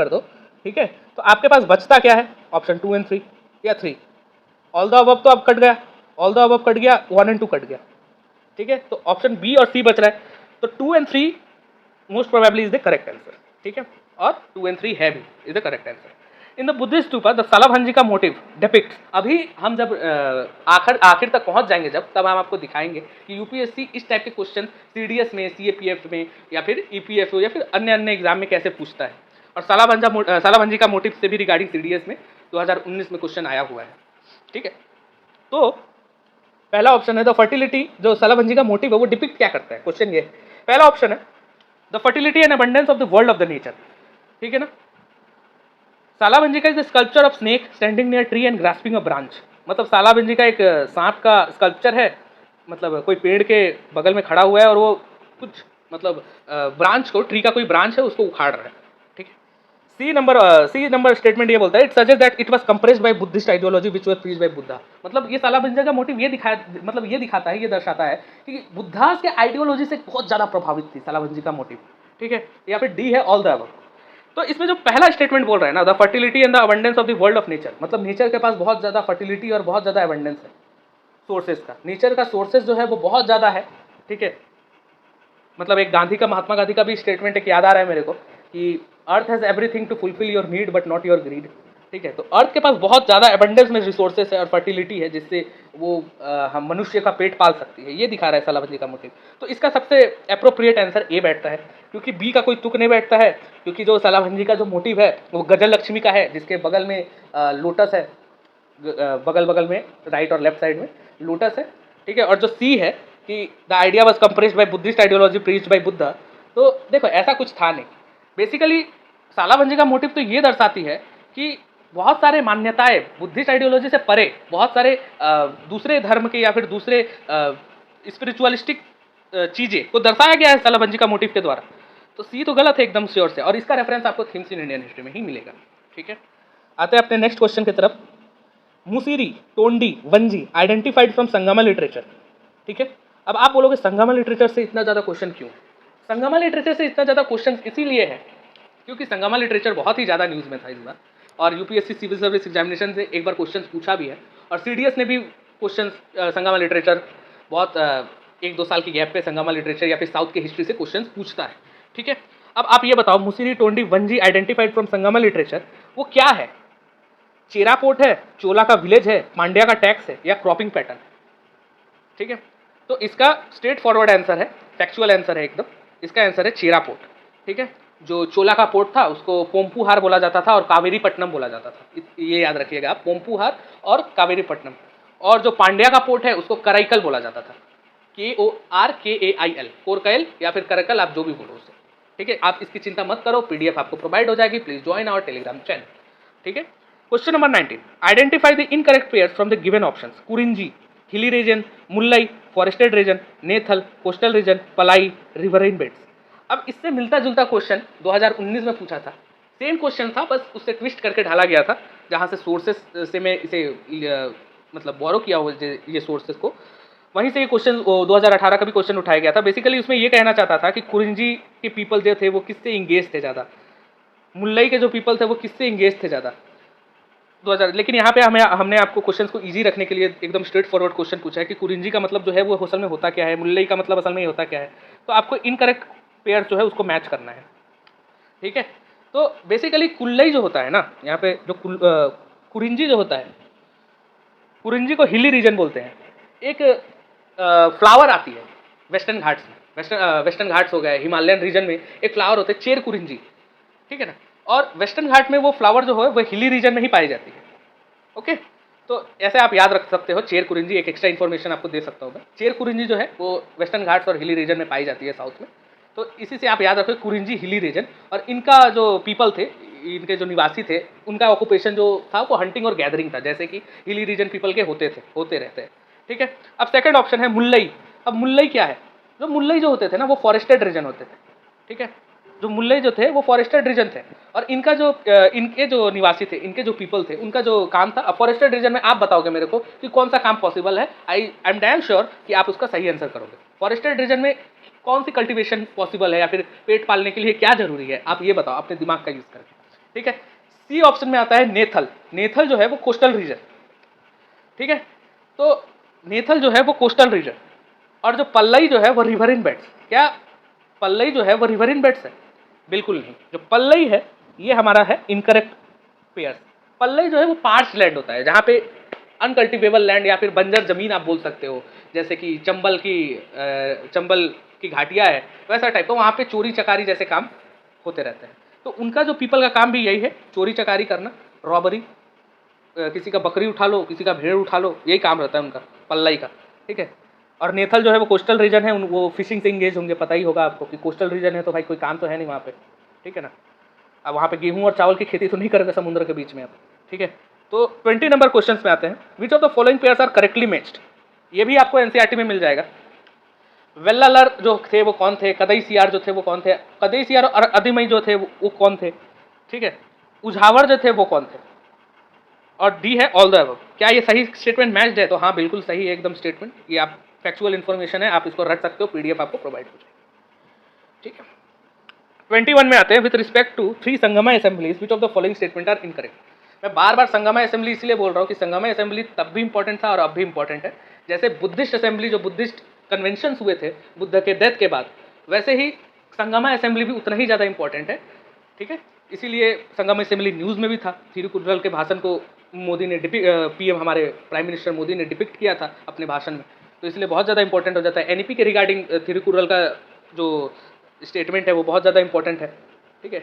दो, ठीक है, तो आपके पास बचता क्या है, ऑप्शन 2 एंड 3 या 3. ऑल द अबव तो अब कट गया, 1 एंड 2 कट गया. ठीक है, तो ऑप्शन बी और सी बच रहा है. तो 2 and 3 most probably is the correct answer. ठीक है, और 2 एंड 3 है भी is the correct answer. In the Buddhist stupa the Salabhanji का मोटिव डिपिक्ट्स. अभी हम जब आखिर तक पहुंच जाएंगे तब हम आपको दिखाएंगे कि यूपीएससी इस टाइप के क्वेश्चन सीडीएस में, सीएपीएफ में या फिर ईपीएफओ या फिर अन्य एग्जाम में कैसे पूछता है. और सालाभंजी का मोटिव से भी रिगार्डिंग सीडीएस में 2019 में क्वेश्चन आया हुआ है. ठीक है, तो पहला ऑप्शन है द फर्टिलिटी. जो सालाभंजी का मोटिव है वो डिपिक्ट क्या करता है, क्वेश्चन ये पहला ऑप्शन है the fertility and abundance of the world of the nature. ठीक है ना, सालाभंजी का is the sculpture of snake standing near tree and grasping a branch. मतलब सालाभंजी का एक सांप का स्कल्पचर है, मतलब कोई पेड़ के बगल में खड़ा हुआ है और वो कुछ मतलब ब्रांच को, ट्री का कोई ब्रांच है उसको उखाड़ रहा है. ठीक है, सी नंबर स्टेटमेंट ये बोलता है it suggest that it was compressed by Buddhist ideology which was preached by Buddha. मतलब ये सालाभंजी का मोटिव ये दिखाता है, ये दर्शाता है कि बुद्धा के आइडियोलॉजी से बहुत ज़्यादा प्रभावित थी सालाभंजी का मोटिव. ठीक है, या फिर डी है ऑल द अबव. तो इसमें जो पहला स्टेटमेंट बोल रहा है ना, the fertility and the abundance of the world of nature, मतलब नेचर के पास बहुत ज़्यादा फर्टिलिटी और बहुत ज़्यादा अबंडेंस है सोर्सेज का. नेचर का सोर्सेज जो है वो बहुत ज़्यादा है. ठीक है, मतलब एक महात्मा गांधी का भी स्टेटमेंट एक याद आ रहा है मेरे को कि earth has everything to fulfil your need but not your greed. ठीक है, तो अर्थ के पास बहुत ज़्यादा एबंडेंस में रिसोर्सेस है और फर्टिलिटी है जिससे वो हम मनुष्य का पेट पाल सकती है. ये दिखा रहा है सालाभंजी का मोटिव. तो इसका सबसे अप्रोप्रिएट आंसर ए बैठता है, क्योंकि बी का कोई तुक नहीं बैठता है, क्योंकि जो सालाभंजी का जो मोटिव है वो गजल लक्ष्मी का है जिसके बगल में लोटस है, बगल में राइट और लेफ्ट साइड में लोटस है. ठीक है, और जो सी है कि the idea was compressed by Buddhist ideology preached by Buddha. तो देखो ऐसा कुछ था नहीं. बेसिकली सालाभंजी का मोटिव तो ये दर्शाती है कि बहुत सारे मान्यताएं बुद्धिस्ट आइडियोलॉजी से परे बहुत सारे दूसरे धर्म के या फिर दूसरे स्पिरिचुअलिस्टिक चीज़ें को दर्शाया गया है सालाभंजी का मोटिव के द्वारा. तो सी तो गलत है एकदम श्योर से, और इसका रेफरेंस आपको थीम्स इन इंडियन हिस्ट्री में ही मिलेगा. ठीक है, आते हैं अपने नेक्स्ट क्वेश्चन की तरफ. Musiri, टोंडी, वंजी identified from Sangma literature. ठीक है, अब आप बोलोगे संगमा लिटरेचर से इतना ज़्यादा क्वेश्चन क्यों. संगमा लिटरेचर से इतना ज़्यादा क्वेश्चन इसीलिए है क्योंकि संगमा लिटरेचर बहुत ही ज़्यादा न्यूज़ में था इस बार, और यूपीएससी सिविल सर्विस एग्जामिनेशन से एक बार क्वेश्चन पूछा भी है, और सीडीएस ने भी क्वेश्चन संगमा लिटरेचर बहुत 1-2 साल की गैप पे संगमा लिटरेचर या फिर साउथ की हिस्ट्री से क्वेश्चन पूछता है. ठीक है, अब आप ये बताओ Musiri, टोंडी, वंजी identified from Sangma literature वो क्या है. चेरा पोर्ट है, चोला का विलेज है, पांड्या का टैक्स है, या क्रॉपिंग पैटर्न. ठीक है, तो इसका स्ट्रेट फॉरवर्ड आंसर है, फैक्चुअल आंसर है एकदम. इसका आंसर है चेरा पोर्ट. ठीक है, जो चोला का पोर्ट था उसको पोम्पुहार बोला जाता था और कावेरी पट्टनम बोला जाता था. ये याद रखिएगा आप, पोम्पुहार और कावेरी पट्टनम. और जो पांड्या का पोर्ट है उसको कराईकल बोला जाता था, KORKAIL, कोरकैल या फिर करकल, आप जो भी बोलो उसे. ठीक है, आप इसकी चिंता मत करो, PDF आपको प्रोवाइड हो जाएगी. Please join our Telegram channel. ठीक है, question number 19, identify the incorrect pairs from the given options. Kurinji, hilly region, Mullai, forested region, Neithal, coastal region, Palai, riverine beds. अब इससे मिलता जुलता क्वेश्चन 2019 में पूछा था, सेम क्वेश्चन था, बस उससे ट्विस्ट करके ढाला गया था, जहाँ से सोर्सेस से मैं इसे मतलब बोरो किया हुआ ये सोर्सेस को, वहीं से ये क्वेश्चन 2018 का भी क्वेश्चन उठाया गया था। बेसिकली उसमें ये कहना चाहता था कि कुरिंजी के पीपल जो थे वो किससे इंगेज थे ज़्यादा, मुल्लई के जो पीपल थे वो किससे इंगेज थे ज़्यादा 2000। लेकिन यहाँ पे हमने आपको क्वेश्चन को इजी रखने के लिए एकदम स्ट्रेट फॉरवर्ड क्वेश्चन पूछा है कि कुरिंजी का मतलब जो है वो असल में होता क्या है, मुल्लई का मतलब असल में होता क्या है। तो आपको इनकरेक्ट पेयर जो है उसको मैच करना है, ठीक है। तो बेसिकली कुल्लई जो होता है ना, यहाँ पे जो कुरिंजी जो होता है, कुरिंजी को हिली रीजन बोलते हैं। एक फ्लावर आती है वेस्टर्न घाट्स में, वेस्टर्न घाट्स हो गए, हिमालयन रीजन में एक फ्लावर होते हैं चेर कुरिंजी, ठीक है ना। और वेस्टर्न घाट में वो फ्लावर जो है वो हिली रीजन में ही पाई जाती है, ओके। तो ऐसे आप याद रख सकते हो चेर कुरिंजी, एक एक्स्ट्रा इन्फॉर्मेशन आपको दे सकता हूँ मैं। चेर कुरिंजी जो है वो वेस्टर्न घाट्स और हिली रीजन में पाई जाती है साउथ में। तो इसी से आप याद रखो कुरिंजी हिली रीजन। और इनका जो पीपल थे, इनके जो निवासी थे, उनका ऑक्यूपेशन जो था वो हंटिंग और गैदरिंग था, जैसे कि हिली रीजन पीपल के होते रहते हैं, ठीक है। अब सेकंड ऑप्शन है मुल्लई। अब मुल्लई क्या है, जो मुल्लई जो होते थे ना वो फॉरेस्टेड रीजन होते थे, ठीक है। जो मुल्लई जो थे वो फॉरेस्टेड रीजन थे, और इनका जो इनके जो निवासी थे, इनके जो पीपल थे, उनका जो काम था, फॉरेस्टेड रीजन में आप बताओगे मेरे को कि कौन सा काम पॉसिबल है। आई एम डैम श्योर कि आप उसका सही आंसर करोगे। फॉरेस्टेड रीजन में कौन सी कल्टीवेशन पॉसिबल है, या फिर पेट पालने के लिए क्या जरूरी है, आप ये बताओ अपने दिमाग का यूज करके, ठीक है। सी ऑप्शन में आता है नेथल। नेथल जो है वो कोस्टल रीजन, ठीक है। तो नेथल जो है वो कोस्टल रीजन, और जो पल्लई जो है वो रिवरिन बेड्स। क्या पल्लई जो है वो रिवरिन बेड्स है? बिल्कुल नहीं। जो पल्लई है ये हमारा है इनकरेक्ट पेयर। पल्लई जो है वो पार्च लैंड होता है, जहाँ पे अनकल्टिवेबल लैंड या फिर बंजर जमीन आप बोल सकते हो, जैसे कि चंबल की घाटियाँ है, वैसा टाइप का, वहाँ पे चोरी चकारी जैसे काम होते रहते हैं। तो उनका जो पीपल का काम भी यही है, चोरी चकारी करना, रॉबरी, किसी का बकरी उठा लो, किसी का भेड़ उठा लो, यही काम रहता है उनका पल्लई का, ठीक है। और नेथल जो है वो कोस्टल रीजन है, वो फिशिंग से इंगेज होंगे, पता ही होगा आपको कि कोस्टल रीजन है तो भाई कोई काम तो है नहीं वहाँ पे, ठीक है ना। अब वहाँ पे गेहूँ और चावल की खेती तो नहीं करेंगे समुद्र के बीच में आप, ठीक है। तो 20 नंबर क्वेश्चन में आते हैं। Which of the following pairs are correctly matched. ये भी आपको एनसीईआरटी में मिल जाएगा। वेल्लालर जो थे वो कौन थे, कदई सियार जो थे वो कौन थे, कदई सियार और अधिमई जो थे वो कौन थे, ठीक है। उझावर जो थे वो कौन थे, और डी है ऑल द अबव। क्या ये सही स्टेटमेंट मैच्ड है? तो हाँ बिल्कुल सही है एकदम स्टेटमेंट। ये आप फैक्चुअल इन्फॉर्मेशन है, आप इसको रख सकते हो, पीडीएफ आपको प्रोवाइड हो जाएगी, ठीक है। 21 में आते हैं। With respect to 3 Sangama assemblies which of the following statement are incorrect. मैं बार बार संगमा असेंबली इसलिए बोल रहा हूँ कि संगमा असेंबली तब भी इंपॉर्टेंट था और अब भी इंपॉर्टेंट है। जैसे बुद्धिस्ट असेंबली, जो बुद्धिस्ट कन्वेंशन हुए थे बुद्ध के डेथ के बाद, वैसे ही संगमा असेंबली भी उतना ही ज़्यादा इंपॉर्टेंट है, ठीक है। इसीलिए संगमा असेंबली न्यूज़ में भी था। थिरुकुरल के भाषण को मोदी ने पीएम हमारे प्राइम मिनिस्टर मोदी ने डिपिक्ट किया था अपने भाषण में, तो इसलिए बहुत ज़्यादा इंपॉर्टेंट हो जाता है। एनईपी के रिगार्डिंग थिरुकुरल का जो स्टेटमेंट है वो बहुत ज़्यादा इंपॉर्टेंट है, ठीक है।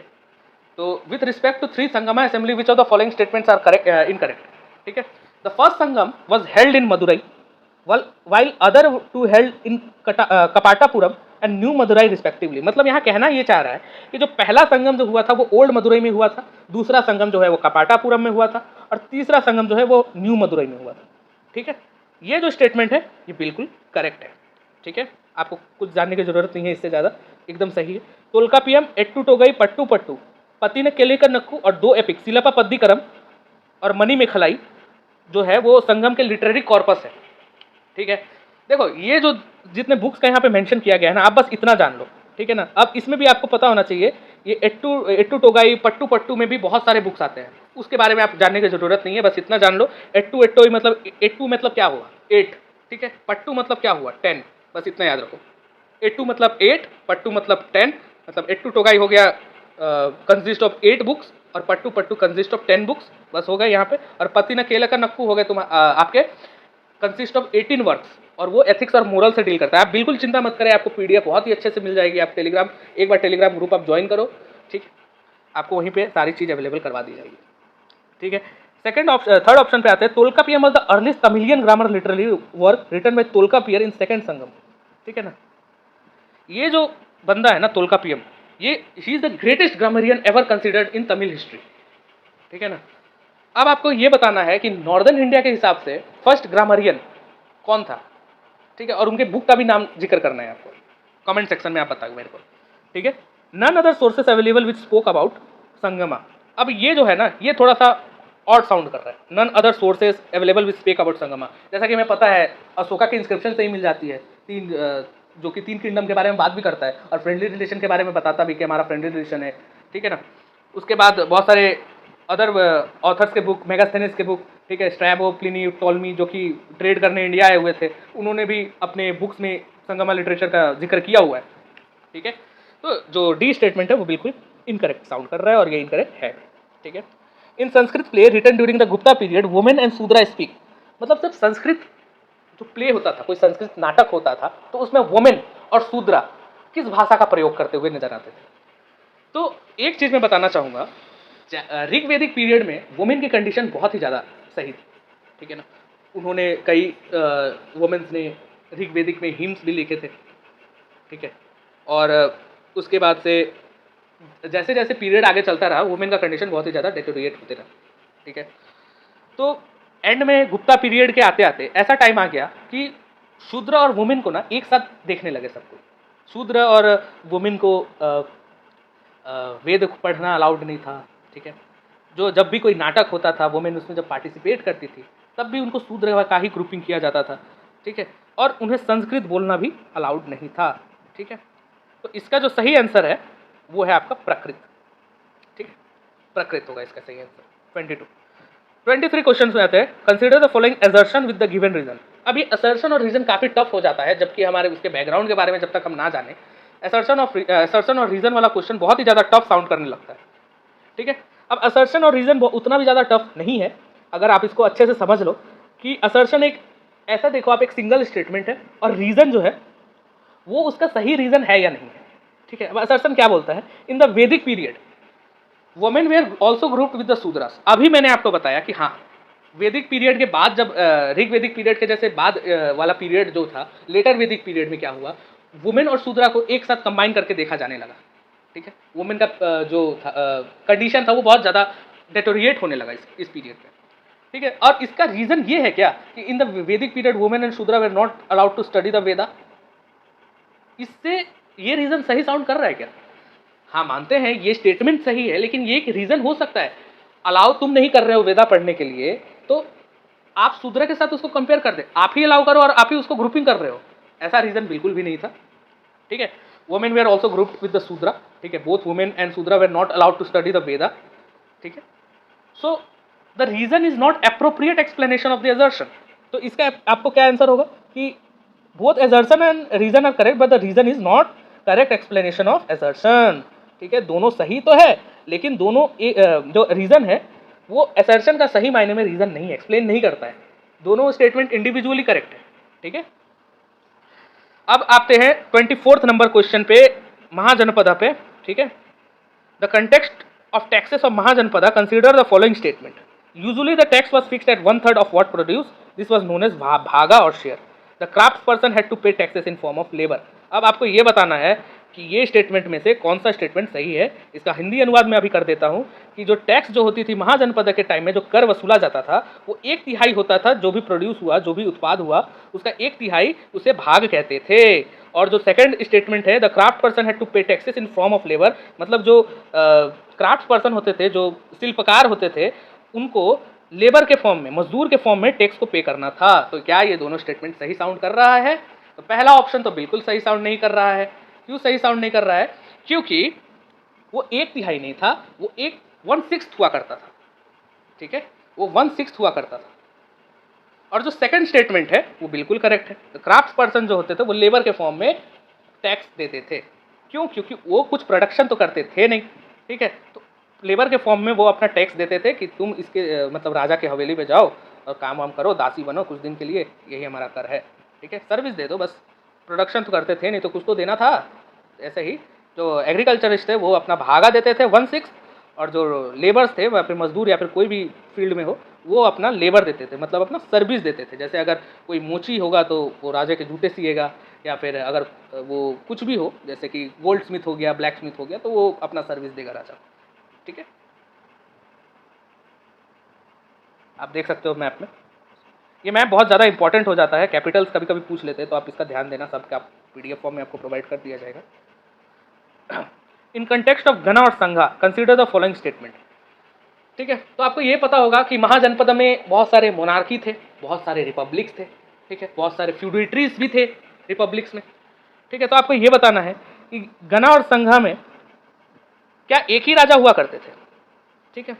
तो with respect to 3 Sangama assembly which of the following statements are incorrect, ठीक है। The first Sangam was held in Madurai while other two held in Kapatapuram and new Madurai respectively. मतलब यहाँ कहना ये चाह रहा है कि जो पहला संगम जो हुआ था वो ओल्ड मदुरई में हुआ था, दूसरा संगम जो है वो कपाटापुरम में हुआ था, और तीसरा संगम जो है वो न्यू मदुरई में हुआ था, ठीक है। ये जो स्टेटमेंट है ये बिल्कुल करेक्ट है, ठीक है। आपको कुछ जानने की जरूरत नहीं है इससे ज़्यादा, एकदम सही है। तोल्कापियम, एट्टू टोगई, पट्टू पट्टू, पति ने केलेकर नक्कू और 2 एपिक सिलपा पद्दीकरम और मनी मेखलाई जो है वो संगम के लिटरेरी कॉर्पस है, ठीक है। देखो ये जो जितने बुक्स का यहाँ पे मेंशन किया गया है ना, आप बस इतना जान लो, ठीक है ना। अब इसमें भी आपको पता होना चाहिए, ये एट्टू टोगाई, पट्टू पट्टू में भी बहुत सारे बुक्स आते हैं, उसके बारे में आप जानने की जरूरत नहीं है, बस इतना जान लो। एट्टू मतलब एट्टू मतलब क्या हुआ 8, ठीक है। पट्टू मतलब क्या हुआ 10, बस इतना याद रखो। एट्टू मतलब 8, पट्टू मतलब 10, मतलब एट्टू टोगाई हो गया कंसिस्ट ऑफ 8 बुक्स, और पट्टू पट्टू कंसिस्ट ऑफ 10 बुक्स, बस हो गए यहाँ पे। और पति न केला का नक्कू हो गए आपके कंसिस्ट ऑफ 18 वर्क्स, और वो एथिक्स और मोरल से डील करता है। आप बिल्कुल चिंता मत करें, आपको पीडीएफ बहुत ही अच्छे से मिल जाएगी। आप एक बार टेलीग्राम ग्रुप आप ज्वाइन करो, ठीक, आपको वहीं पे सारी चीज़ अवेलेबल करवा दी जाएगी, ठीक है। थर्ड ऑप्शन पे आते हैं। Tolkappiyam was the earliest Tamilian grammar literary work written by Tolkappiyar in second Sangam, ठीक है ना। ये जो बंदा है ना तोल्कापियम, ये ही is the greatest grammarian ever considered in Tamil history, ठीक है ना। अब आपको ये बताना है कि नॉर्दर्न इंडिया के हिसाब से फर्स्ट ग्रामरियन कौन था, ठीक है, और उनके बुक का भी नाम जिक्र करना है आपको, कमेंट सेक्शन में आप बताओ मेरे को, ठीक है। None other sources available which spoke about Sangama. अब ये जो है ना, ये थोड़ा सा ऑड साउंड कर रहा है, none other sources available which speak about Sangama. जैसा कि हमें पता है अशोका की इंस्क्रिप्शन से ही मिल जाती है, जो कि 3 किंगडम के बारे में बात भी करता है और फ्रेंडली रिलेशन के बारे में बताता भी कि हमारा फ्रेंडली रिलेशन है, ठीक है ना। उसके बाद बहुत सारे अदर ऑथर्स के बुक, मेगास्थेनिस के बुक, ठीक है, स्ट्रैबो, प्लिनी, टॉलमी, जो कि ट्रेड करने इंडिया आए हुए थे, उन्होंने भी अपने बुक्स में संगमा लिटरेचर का जिक्र किया हुआ है, ठीक है। तो जो डी स्टेटमेंट है वो बिल्कुल इनकरेक्ट साउंड कर रहा है और ये इनकरेक्ट है, ठीक है। In Sanskrit play written during the Gupta period women and Shudra speak. मतलब जब संस्कृत जो प्ले होता था, कोई संस्कृत नाटक होता था, तो उसमें वुमेन और शूद्रा किस भाषा का प्रयोग करते हुए नजर आते थे। तो एक चीज मैं बताना चाहूंगा, ऋग्वेदिक पीरियड में वुमेन की कंडीशन बहुत ही ज़्यादा सही थी, ठीक है ना। उन्होंने कई वुमेन्स ने ऋग्वेदिक में हिम्स भी लिखे थे, ठीक है। और उसके बाद से जैसे जैसे पीरियड आगे चलता रहा, वुमेन का कंडीशन बहुत ही ज़्यादा डेटोरिएट होते रहा, ठीक है। तो एंड में गुप्ता पीरियड के आते आते ऐसा टाइम आ गया कि शूद्र और वुमेन को ना एक साथ देखने लगे सबको। शूद्र और वुमेन को वेद पढ़ना अलाउड नहीं था, ठीक है। जो जब भी कोई नाटक होता था, वुमेन उसमें जब पार्टिसिपेट करती थी, तब भी उनको शूद्र का ही ग्रुपिंग किया जाता था, ठीक है। और उन्हें संस्कृत बोलना भी अलाउड नहीं था, ठीक है। तो इसका जो सही आंसर है वो है आपका प्रकृत, ठीक है, प्रकृत होगा इसका सही आंसर। 23 क्वेश्चन में आते हैं। Consider the following assertion with the given reason. अब ये असर्शन और रीजन काफी टफ हो जाता है, जबकि हमारे उसके बैकग्राउंड के बारे में जब तक हम ना जाने, असर्शन और रीजन वाला क्वेश्चन बहुत ही ज्यादा टफ साउंड करने लगता है, ठीक है। अब असर्शन और रीजन उतना भी ज्यादा टफ नहीं है अगर आप इसको अच्छे से समझ लो कि असर्शन एक ऐसा, देखो आप, एक सिंगल स्टेटमेंट है और रीजन जो है वो उसका सही रीजन है या नहीं है, ठीक है। अब असर्शन क्या बोलता है, in the Vedic period women were also grouped with the Shudras. अभी मैंने आपको बताया कि हाँ, वैदिक पीरियड के बाद, जब ऋग्वेदिक पीरियड के जैसे बाद वाला पीरियड जो था, लेटर वैदिक पीरियड में क्या हुआ, वुमेन और शूद्रा को एक साथ कंबाइन करके देखा जाने लगा, ठीक है। वुमेन का जो कंडीशन था वो बहुत ज़्यादा डेटोरिएट होने लगा इस पीरियड में, ठीक है। और इसका रीज़न ये है क्या कि in the Vedic period women and Shudra were not allowed to study the Veda. इससे ये रीज़न सही साउंड कर रहा है क्या? हाँ, मानते हैं ये स्टेटमेंट सही है, लेकिन ये एक रीज़न हो सकता है। अलाउ तुम नहीं कर रहे हो वेदा पढ़ने के लिए, तो आप शूद्र के साथ उसको कंपेयर कर दे, आप ही अलाउ करो और आप ही उसको ग्रुपिंग कर रहे हो, ऐसा रीज़न बिल्कुल भी नहीं था, ठीक है। Women were also grouped with the Shudra, ठीक है, both women and Shudra were not allowed to study the Veda, ठीक है। So the reason is not appropriate explanation of the assertion. तो इसका आपको क्या आंसर होगा कि both assertion and reason are correct but the reason is not correct explanation of assertion, ठीक है। दोनों सही तो है, लेकिन दोनों जो रीजन है वो असर्शन का सही मायने में रीजन नहीं एक्सप्लेन नहीं करता है, दोनों स्टेटमेंट इंडिविजुअली करेक्ट है, ठीक है। अब आते हैं 24 नंबर क्वेश्चन पे, महाजनपदा पे, ठीक है। The context of taxes of Mahajanpada, consider the following statement. Usually the tax was fixed at 1/3 of what produced. This was known as bhaga or share. The craftsperson had to pay taxes in form of labor. अब आपको ये बताना है कि ये statement में से कौन सा स्टेटमेंट सही है। इसका हिंदी अनुवाद में अभी कर देता हूँ कि जो टैक्स जो होती थी महाजनपद के टाइम में, जो कर वसूला जाता था, वो 1/3 होता था। जो भी प्रोड्यूस हुआ, जो भी उत्पाद हुआ, उसका 1/3 उसे भाग कहते थे। और जो सेकंड स्टेटमेंट है, the craft person had to pay taxes in form of labour, मतलब जो क्राफ्ट पर्सन होते थे, जो शिल्पकार होते थे, उनको लेबर के फॉर्म में, मजदूर के फॉर्म में टैक्स को पे करना था। तो क्या ये दोनों स्टेटमेंट सही साउंड कर रहा है? तो पहला ऑप्शन तो बिल्कुल सही साउंड नहीं कर रहा है। क्यों सही साउंड नहीं कर रहा है? क्योंकि वो 1/3 नहीं था, वो 1/6 हुआ करता था, ठीक है, वो 1/6 हुआ करता था। और जो सेकंड स्टेटमेंट है वो बिल्कुल करेक्ट है। तो क्राफ्ट पर्सन जो होते थे वो लेबर के फॉर्म में टैक्स देते थे। क्यों? क्योंकि वो कुछ प्रोडक्शन तो करते थे नहीं, ठीक है। तो लेबर के फॉर्म में वो अपना टैक्स देते थे कि तुम इसके मतलब राजा के हवेली पे जाओ और काम वाम करो, दासी बनो कुछ दिन के लिए, यही हमारा कर है, ठीक है, सर्विस दे दो बस। प्रोडक्शन तो करते थे नहीं, तो कुछ तो देना था। ऐसे ही जो एग्रीकल्चरिस्ट थे वो अपना भागा देते थे 1/6, और जो लेबर्स थे या फिर मजदूर या फिर कोई भी फील्ड में हो, वो अपना लेबर देते थे, मतलब अपना सर्विस देते थे। जैसे अगर कोई मोची होगा तो वो राजा के जूते सिएगा, या फिर अगर वो कुछ भी हो, जैसे कि गोल्ड स्मिथ हो गया, ब्लैक स्मिथ हो गया, तो वो अपना सर्विस देगा राजा, ठीक है। आप देख सकते हो मैप में। ये मैप बहुत ज़्यादा इंपॉर्टेंट हो जाता है, कैपिटल्स कभी कभी पूछ लेते हैं, तो आप इसका ध्यान देना, सबका PDF फॉर्म में आपको प्रोवाइड कर दिया जाएगा। इन कंटेक्स्ट ऑफ गना और संघा कंसिडर द फॉलोइंग स्टेटमेंट। ठीक है, तो आपको ये पता होगा कि महाजनपद में बहुत सारे मोनार्की थे, बहुत सारे रिपब्लिक्स थे, ठीक है, बहुत सारे फ्यूडेटरीज भी थे रिपब्लिक्स में। ठीक है, तो आपको ये बताना है कि गना और संघा में क्या एक ही राजा हुआ करते थे। ठीक है,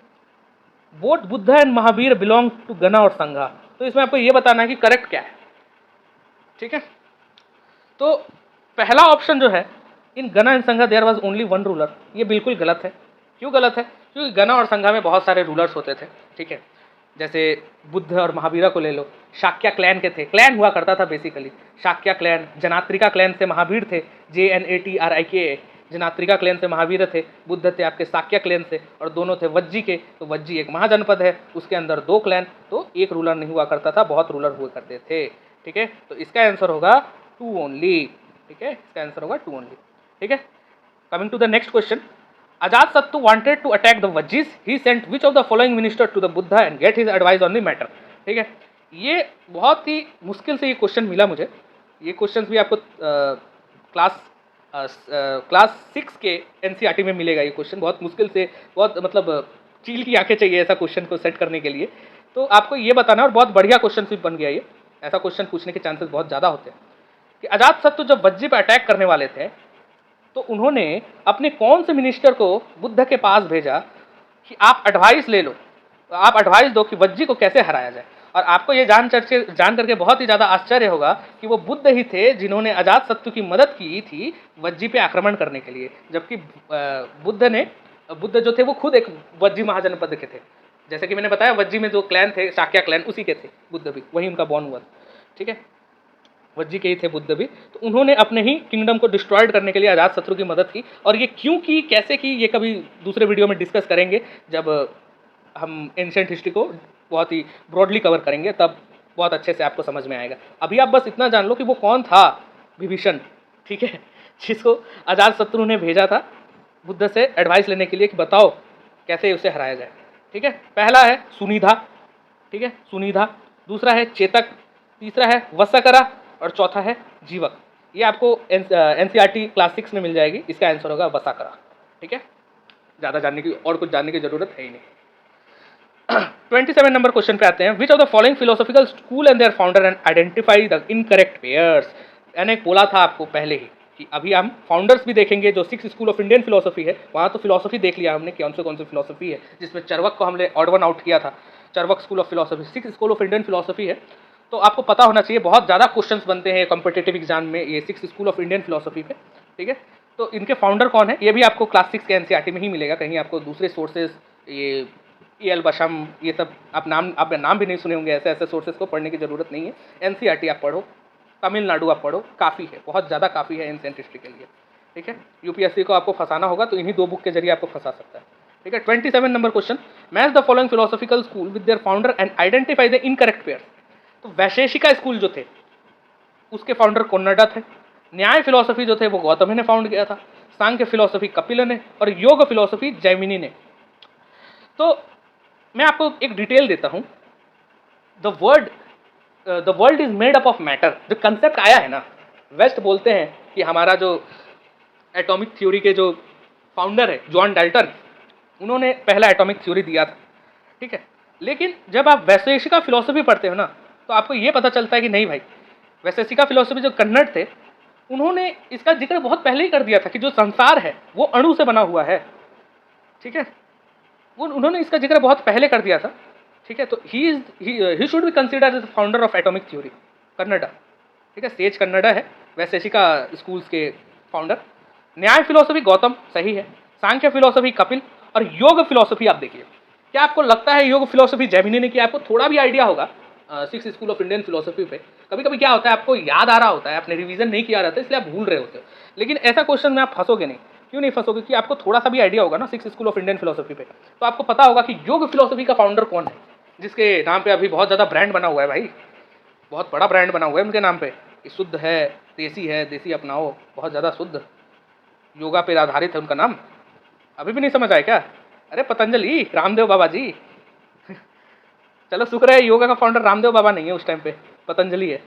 both Buddha and Mahavira belong to gana और संघा, तो इसमें आपको ये बताना है कि करेक्ट क्या है। ठीक है, तो पहला ऑप्शन जो है, इन gana and sangha there was only one ruler, ये बिल्कुल गलत है। क्यों गलत है? क्योंकि गना और संघा में बहुत सारे रूलर्स होते थे। ठीक है, जैसे बुद्ध और महावीरा को ले लो, शाक्या क्लैन के थे, क्लैन हुआ करता था basically, Shakya clan. Jnatrika clan से महावीर थे, JNATRIKA, जनात्रिका क्लैन से महावीर थे। बुद्ध थे आपके शाक्या क्लैन से, और दोनों थे वज्जी के, तो वज्जी एक महाजनपद है, उसके अंदर 2 क्लैन, तो एक रूलर नहीं हुआ करता था, बहुत रूलर हुआ करते थे। ठीक है, तो इसका आंसर होगा 2 ओनली। ठीक है, इसका आंसर होगा 2 ओनली। ठीक है, coming to the next question. Ajatasattu wanted to attack the Vajjis. He sent which of the following minister to the Buddha and get his advice on the matter. ठीक है, ये बहुत ही मुश्किल से ये क्वेश्चन मिला मुझे। ये क्वेश्चन भी आपको क्लास 6 के NCERT में मिलेगा। ये क्वेश्चन बहुत मुश्किल से, बहुत मतलब चील की आंखें चाहिए ऐसा क्वेश्चन को सेट करने के लिए। तो आपको ये बताना, और बहुत बढ़िया क्वेश्चन भी बन गया ये, ऐसा क्वेश्चन पूछने के चांसेस बहुत ज़्यादा होते हैं कि अजातशत्रु जब वज्जी पर अटैक करने वाले थे, तो उन्होंने अपने कौन से मिनिस्टर को बुद्ध के पास भेजा कि आप एडवाइस ले लो, आप एडवाइस दो कि वज्जी को कैसे हराया जाए। और आपको ये जान करके बहुत ही ज़्यादा आश्चर्य होगा कि वो बुद्ध ही थे जिन्होंने अजातशत्रु की मदद की थी वज्जी पे आक्रमण करने के लिए, जबकि बुद्ध जो थे वो खुद एक वज्जी महाजनपद के थे। जैसे कि मैंने बताया, वज्जी में जो क्लैन थे, शाक्या क्लैन, उसी के थे बुद्ध भी, वही उनका बॉर्न हुआ था। ठीक है, वज्जी के ही थे बुद्ध भी, तो उन्होंने अपने ही किंगडम को डिस्ट्रॉयड करने के लिए अजातशत्रु की मदद की। और ये क्यों की, कैसे की, ये कभी दूसरे वीडियो में डिस्कस करेंगे, जब हम एंशिएंट हिस्ट्री को बहुत ही ब्रॉडली कवर करेंगे, तब बहुत अच्छे से आपको समझ में आएगा। अभी आप बस इतना जान लो कि वो कौन था, विभीषण, ठीक है, जिसको अजातशत्रु ने भेजा था बुद्ध से एडवाइस लेने के लिए कि बताओ कैसे उसे हराया जाए। ठीक है, पहला है सुनिधा, ठीक है, सुनिधा, दूसरा है चेतक, तीसरा है वसकरा, और चौथा है जीवक। ये आपको NCERT क्लास 6 में मिल जाएगी। इसका आंसर होगा वसाकरा। ठीक है, ज़्यादा जानने की और कुछ जानने की जरूरत है ही नहीं। 27 नंबर क्वेश्चन पे आते हैं। Which of the following philosophical school and their founder and identify the incorrect pairs. मैंने बोला था आपको पहले ही कि अभी हम फाउंडर्स भी देखेंगे। जो 6 स्कूल ऑफ इंडियन फिलोसफी है, वहाँ तो फिलोसफी देख लिया हमने कौन सी फिलोसफी है, जिसमें चरवक को हमने ऑड वन आउट किया था। Charvaka school of philosophy 6 school of Indian philosophy है, तो आपको पता होना चाहिए। बहुत ज़्यादा क्वेश्चंस बनते हैं कॉम्पिटिटिव एग्जाम में ये 6 स्कूल ऑफ इंडियन फिलोसफी पे। ठीक है, तो इनके फाउंडर कौन है, ये भी आपको क्लास 6 के NCERT में ही मिलेगा, कहीं आपको दूसरे सोर्सेज, ये EL बशम, ये सब आप नाम भी नहीं सुने होंगे। ऐसे ऐसे सोर्सेज को पढ़ने की जरूरत नहीं है। NCERT आप पढ़ो, तमिलनाडु आप पढ़ो, काफ़ी है, बहुत ज़्यादा काफ़ी है एंशिएंट हिस्ट्री के लिए। ठीक है, UPSC को आपको फंसाना होगा तो इन्हीं 2 बुक के जरिए आपको फंसा सकता है। ठीक है, 27 number question. Match the following philosophical school with their founder and identify the incorrect pairs. तो वैशेषिका स्कूल जो थे उसके फाउंडर कोन्नडा थे। न्याय फिलोसफी जो थे वो गौतम ने फाउंड किया था। सांख्य फिलोसफी कपिल ने, और योग फिलोसफी जैमिनी ने। तो मैं आपको एक डिटेल देता हूँ। The world is made up of matter, जो कंसेप्ट आया है ना, वेस्ट बोलते हैं कि हमारा जो एटॉमिक थ्योरी के जो फाउंडर है जॉन डाल्टन, उन्होंने पहला एटॉमिक थ्योरी दिया था। ठीक है, लेकिन जब आप वैशेषिका फिलोसफी पढ़ते हो ना, तो आपको ये पता चलता है कि नहीं भाई, वैशेषिका फिलोसफी जो कन्नड़ थे, उन्होंने इसका जिक्र बहुत पहले ही कर दिया था कि जो संसार है वो अणु से बना हुआ है। ठीक है, वो उन्होंने इसका जिक्र बहुत पहले कर दिया था। ठीक है, तो he should be considered as founder of atomic theory, Kanada. ठीक है, सेज कन्नडा है वैशेषिका स्कूल्स के फाउंडर। न्याय फिलोसफी गौतम, सही है। सांख्य फिलोसफी कपिल, और योग फिलोसफी आप देखिए। क्या आपको लगता है योग फिलोसफी जैमिनी ने किया? आपको थोड़ा भी आइडिया होगा 6 स्कूल ऑफ इंडियन फिलोसफी पे। कभी कभी क्या होता है, आपको याद आ रहा होता है, आपने रिवीजन नहीं किया रहता है, इसलिए आप भूल रहे होते हो। लेकिन ऐसा क्वेश्चन में आप फंसोगे नहीं। क्यों नहीं फंसोगे? कि आपको थोड़ा सा भी आइडिया होगा ना 6 स्कूल ऑफ इंडियन फिलोसफी पे, तो आपको पता होगा कि योग फिलोसफी का फाउंडर कौन है, जिसके नाम पे अभी बहुत ज़्यादा ब्रांड बना हुआ है भाई, बहुत बड़ा ब्रांड बना हुआ है उनके नाम पे कि शुद्ध है, देसी अपनाओ, बहुत ज़्यादा शुद्ध, योगा पे आधारित है उनका नाम। अभी भी नहीं समझ आया क्या? अरे पतंजलि, रामदेव बाबा जी। चलो शुक्र है योगा का फाउंडर रामदेव बाबा नहीं है उस टाइम पे, पतंजलि है।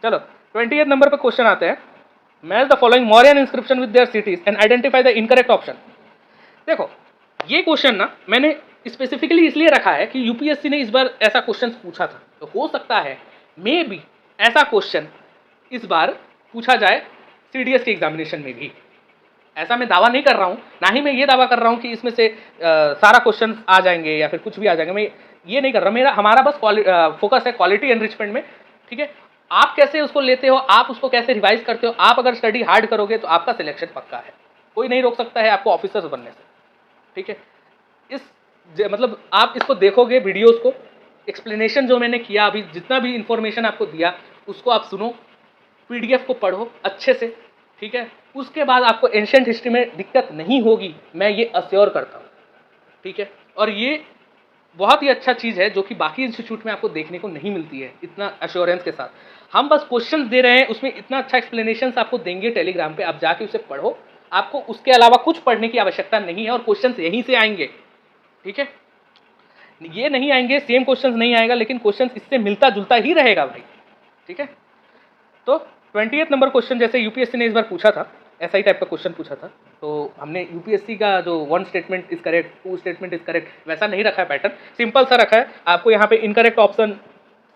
चलो 28 नंबर पे क्वेश्चन आते हैं, match the following Mauryan inscription with their cities and identify the incorrect option. देखो ये क्वेश्चन ना मैंने स्पेसिफिकली इसलिए रखा है कि यूपीएससी ने इस बार ऐसा क्वेश्चन पूछा था, तो हो सकता है मे बी ऐसा क्वेश्चन इस बार पूछा जाए सीडीएस के एग्जामिनेशन में भी। ऐसा मैं दावा नहीं कर रहा हूँ, ना ही मैं ये दावा कर रहा हूँ कि इसमें से सारा क्वेश्चन आ जाएंगे या फिर कुछ भी आ जाएंगे, मैं ये नहीं कर रहा। हमारा बस फोकस है क्वालिटी एनरिचमेंट में, ठीक है। आप कैसे उसको लेते हो, आप उसको कैसे रिवाइज करते हो, आप अगर स्टडी हार्ड करोगे तो आपका सिलेक्शन पक्का है, कोई नहीं रोक सकता है आपको ऑफिसर्स बनने से, ठीक है। मतलब आप इसको देखोगे वीडियोस को, एक्सप्लेनेशन जो मैंने किया अभी, जितना भी इंफॉर्मेशन आपको दिया उसको आप सुनो, पीडीएफ को पढ़ो अच्छे से, ठीक है। उसके बाद आपको एंशिएंट हिस्ट्री में दिक्कत नहीं होगी, मैं ये अश्योर करता हूँ, ठीक है। और ये बहुत ही अच्छा चीज़ है जो कि बाकी इंस्टीट्यूट में आपको देखने को नहीं मिलती है इतना एश्योरेंस के साथ। हम बस क्वेश्चंस दे रहे हैं, उसमें इतना अच्छा एक्सप्लेनेशन आपको देंगे टेलीग्राम पे, आप जाके उसे पढ़ो, आपको उसके अलावा कुछ पढ़ने की आवश्यकता नहीं है और क्वेश्चंस यहीं से आएंगे, ठीक है। ये नहीं आएंगे, सेम क्वेश्चंस नहीं आएगा, लेकिन क्वेश्चंस इससे मिलता जुलता ही रहेगा भाई, ठीक है। तो 28 नंबर क्वेश्चन जैसे यूपीएससी ने इस बार पूछा था, ऐसा ही टाइप का क्वेश्चन पूछा था, तो हमने यूपीएससी का जो 1 statement is correct, 2 statement is correct वैसा नहीं रखा है पैटर्न, सिंपल सा रखा है। आपको यहाँ पे इनकरेक्ट ऑप्शन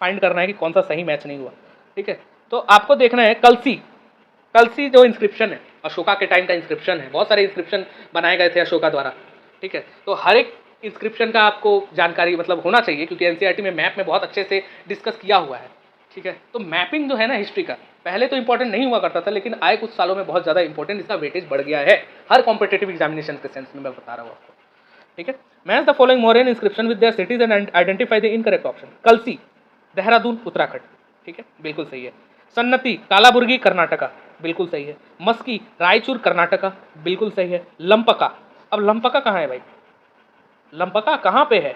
फाइंड करना है कि कौन सा सही मैच नहीं हुआ, ठीक है। तो आपको देखना है कलसी जो इंस्क्रिप्शन है, अशोका के टाइम का इंस्क्रिप्शन है, बहुत सारे इंस्क्रिप्शन बनाए गए थे अशोका द्वारा, ठीक है। तो हर एक इंस्क्रिप्शन का आपको जानकारी मतलब होना चाहिए, क्योंकि एनसीईआरटी में मैप में बहुत अच्छे से डिस्कस किया हुआ है, ठीक है। तो मैपिंग जो है ना हिस्ट्री का, पहले तो इंपॉर्टेंट नहीं हुआ करता था, लेकिन आए कुछ सालों में बहुत ज़्यादा इंपॉर्टेंट इसका वेटेज बढ़ गया है हर कॉम्पिटेटिव एग्जामिनेशन के सेंस में, मैं बता रहा हूँ आपको, ठीक है। Match the following Mauryan inscription with their cities and identify the incorrect option. Kalsi Dehradun Uttarakhand, ठीक है, बिल्कुल सही है। सन्नति कालाबुर्गी कर्नाटका, बिल्कुल सही है। मस्की रायचूर कर्नाटका, बिल्कुल सही है। लंपका, अब लंपका कहाँ है भाई, लंपका कहाँ पे है,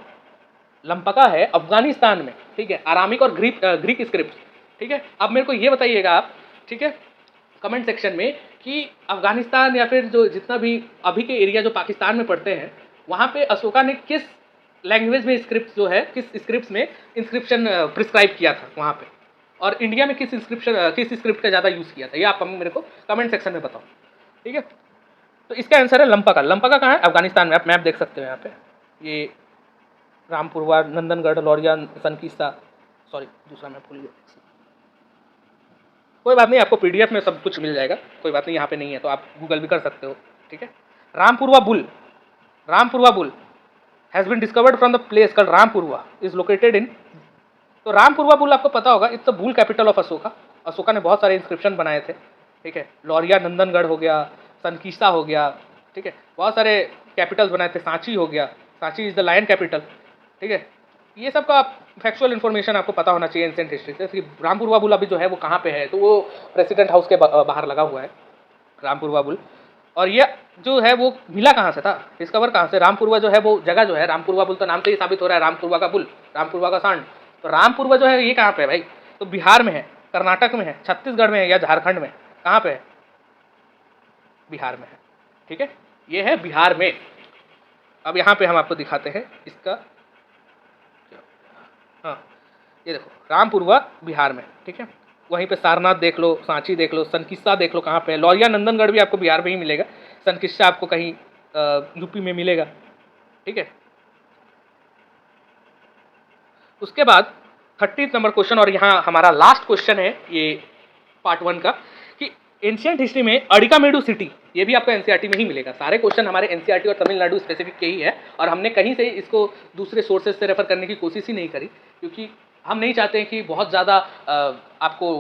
लंपका है अफगानिस्तान में, ठीक है, आरामिक और ग्रीक स्क्रिप्ट, ठीक है। अब मेरे को ये बताइएगा आप, ठीक है, कमेंट सेक्शन में कि अफगानिस्तान या फिर जो जितना भी अभी के एरिया जो पाकिस्तान में पड़ते हैं, वहाँ पे अशोका ने किस लैंग्वेज में स्क्रिप्ट जो है, किस स्क्रिप्ट में इंस्क्रिप्शन प्रिस्क्राइब किया था वहाँ पे, और इंडिया में किस स्क्रिप्ट का ज़्यादा यूज़ किया था, ये आप मेरे को कमेंट सेक्शन में बताओ, ठीक है। तो इसका आंसर है लंपका। लंपका कहाँ है, अफगानिस्तान में, आप मैप देख सकते हो यहाँ पे, ये रामपुरवा, नंदनगढ़, लौरिया, सनकिस्सा, सॉरी दूसरा मैप भूल गया, कोई बात नहीं, आपको पीडीएफ में सब कुछ मिल जाएगा, कोई बात नहीं, यहाँ पे नहीं है तो आप गूगल भी कर सकते हो, ठीक है। Rampurva bull has been discovered from the place called Rampurva is located in, तो रामपुरवा बुल आपको पता होगा, it's the bull capital of Ashoka. Ashoka ने बहुत सारे इंस्क्रिप्शन बनाए थे, ठीक है। लौरिया नंदनगढ़ हो गया, सनकिस्सा हो गया, ठीक है, बहुत सारे कैपिटल्स बनाए थे, सांची हो गया, Sanchi is the lion capital, ठीक है। ये सब का फैक्चुअल इन्फॉर्मेशन आपको पता होना चाहिए एंशिएंट हिस्ट्री से। कि रामपुरवा बुल अभी जो है वो कहाँ पे है, तो वो प्रेसिडेंट हाउस के बाहर लगा हुआ है रामपुरवा बुल। और ये जो है वो मिला कहाँ से था, डिस्कवर कहाँ से, रामपुरवा जो है वो जगह जो है, रामपुरवा बुल तो नाम से ही साबित हो रहा है, रामपुरवा का बुल, रामपुरवा का सांड, तो रामपुरवा जो है ये कहाँ पे है भाई, तो बिहार में है, कर्नाटक में है, छत्तीसगढ़ में है या झारखंड में, कहाँ पे है, बिहार में है, ठीक है, ये है बिहार में। अब यहाँ पे हम आपको दिखाते हैं इसका, हाँ ये देखो रामपुरवा बिहार में, ठीक है। वहीं पे सारनाथ देख लो, सांची देख लो, सनकिस्सा देख लो कहाँ पे है, लौरिया नंदनगढ़ भी आपको बिहार में ही मिलेगा, सनकिस्सा आपको कहीं यूपी में मिलेगा, ठीक है। उसके बाद 30 नंबर क्वेश्चन, और यहाँ हमारा लास्ट क्वेश्चन है ये पार्ट 1 का, कि एंशिएंट हिस्ट्री में अड़िकामेडु सिटी, ये भी आपको एनसीईआरटी में ही मिलेगा। सारे क्वेश्चन हमारे एनसीईआरटी और तमिलनाडु स्पेसिफिक के ही है, और हमने कहीं से इसको दूसरे सोर्सेज से रेफर करने की कोशिश ही नहीं करी, क्योंकि हम नहीं चाहते हैं कि बहुत ज़्यादा आपको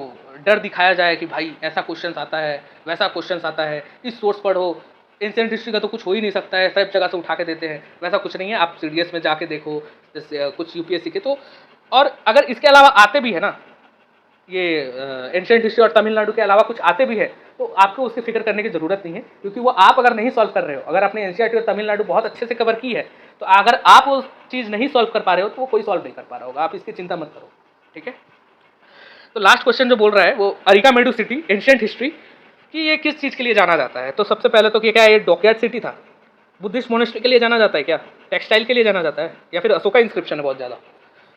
डर दिखाया जाए कि भाई ऐसा क्वेश्चन आता है, वैसा क्वेश्चन आता है, इस सोर्स पढ़ो, एंशिएंट हिस्ट्री का तो कुछ हो ही नहीं सकता है, सब जगह से उठा के देते हैं, वैसा कुछ नहीं है। आप सीडीएस में जाके देखो, जैसे कुछ यूपीएससी के, तो और अगर इसके अलावा आते भी है ना, ये एंशिएंट हिस्ट्री और तमिलनाडु के अलावा कुछ आते भी है, तो आपको उसकी फिक्र करने की ज़रूरत नहीं है, क्योंकि वो आप अगर नहीं सॉल्व कर रहे हो, अगर आपने एनसीईआरटी और तमिलनाडु बहुत अच्छे से कवर की है, तो अगर आप वो चीज़ नहीं सॉल्व कर पा रहे हो तो वो कोई सॉल्व नहीं कर पा रहा होगा, आप इसकी चिंता मत करो, ठीक है। तो लास्ट क्वेश्चन जो बोल रहा है वो अरिकामेडु सिटी एंशिएंट हिस्ट्री कि ये किस चीज़ के लिए जाना जाता है। तो सबसे पहले तो क्या है, ये डॉकयार्ड सिटी था, बुद्धिस्ट मोनेस्ट्री के लिए जाना जाता है क्या, टेक्सटाइल के लिए जाना जाता है, या फिर अशोका इंस्क्रिप्शन है बहुत ज़्यादा।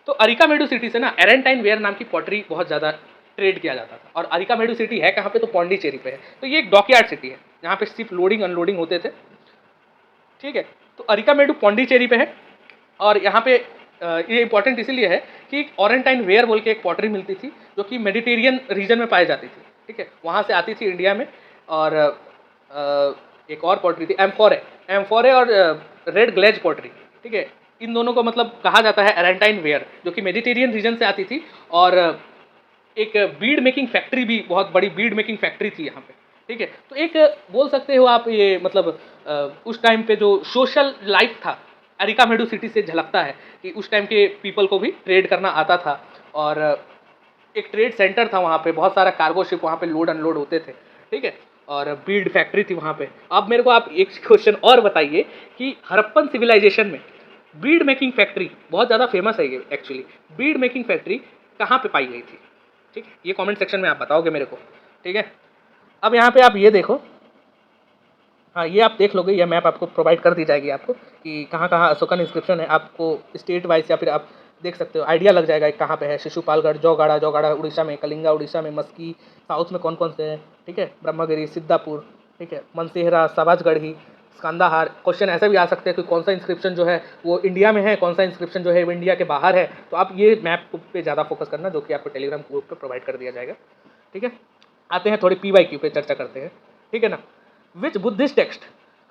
तो अरिकामेडू सिटी से ना एरेंटाइन वेयर नाम की पॉटरी बहुत ज़्यादा ट्रेड किया जाता था। और अरिकामेडू सिटी है कहाँ पे, तो पौंडीचेरी पे है। तो ये एक डॉकयार्ड सिटी है जहाँ पे सिर्फ लोडिंग अनलोडिंग होते थे, ठीक है। तो अरिकामेडू पौंडीचेरी पे है। और यहाँ पे ये इंपॉर्टेंट इसीलिए है कि ओरेंटाइन वेयर बोल के एक पॉटरी मिलती थी जो कि मेडिटेरियन रीजन में पाई जाती थी, ठीक है, वहाँ से आती थी इंडिया में। और एक और पॉटरी थी एम्फोरे और रेड ग्लेज पॉटरी, ठीक है। इन दोनों को मतलब कहा जाता है एरेंटाइन वेयर, जो कि मेडिटेरियन रीजन से आती थी। और एक बीड मेकिंग फैक्ट्री भी, बहुत बड़ी बीड मेकिंग फैक्ट्री थी यहाँ पे, ठीक है। तो एक बोल सकते हो आप ये मतलब उस टाइम पे जो सोशल लाइफ था अरिकामेडू सिटी से झलकता है कि उस टाइम के पीपल को भी ट्रेड करना आता था। और एक ट्रेड सेंटर था वहाँ पे, बहुत सारा कार्गो शिप वहाँ पे लोड अनलोड होते थे, ठीक है। और बीड फैक्ट्री थी वहाँ पे। अब मेरे को आप एक क्वेश्चन और बताइए कि हड़प्पन सिविलाइजेशन में बीड मेकिंग फैक्ट्री बहुत ज़्यादा फेमस है ये एक्चुअली, बीड मेकिंग फैक्ट्री कहाँ पे पाई गई थी, ठीक है। ये कमेंट सेक्शन में आप बताओगे मेरे को, ठीक है। अब यहाँ पे आप ये देखो, हाँ ये आप देख लोगे, यह मैप आपको प्रोवाइड कर दी जाएगी आपको कि कहाँ कहाँ अशोकन इंस्क्रिप्शन है। आपको स्टेट वाइज या फिर आप देख सकते हो, आइडिया लग जाएगा कहाँ पे है। शिशुपालगढ़, जौगाड़ा उड़ीसा में, कलिंगा उड़ीसा में, मस्की साउथ में कौन कौन से हैं, ठीक है, ब्रह्मगिरी, सिद्धापुर, ठीक है, मनसेहरा, सबाजगढ़ी, कांदाहार। क्वेश्चन ऐसे भी आ सकते हैं कि कौन सा इंस्क्रिप्शन जो है वो इंडिया में है, कौन सा इंस्क्रिप्शन जो है वो इंडिया के बाहर है। तो आप ये मैप पे ज़्यादा फोकस करना, जो कि आपको टेलीग्राम ग्रुप पे प्रोवाइड कर दिया जाएगा, ठीक है। आते हैं थोड़ी PYQ पे चर्चा करते हैं, ठीक है ना। Which Buddhist text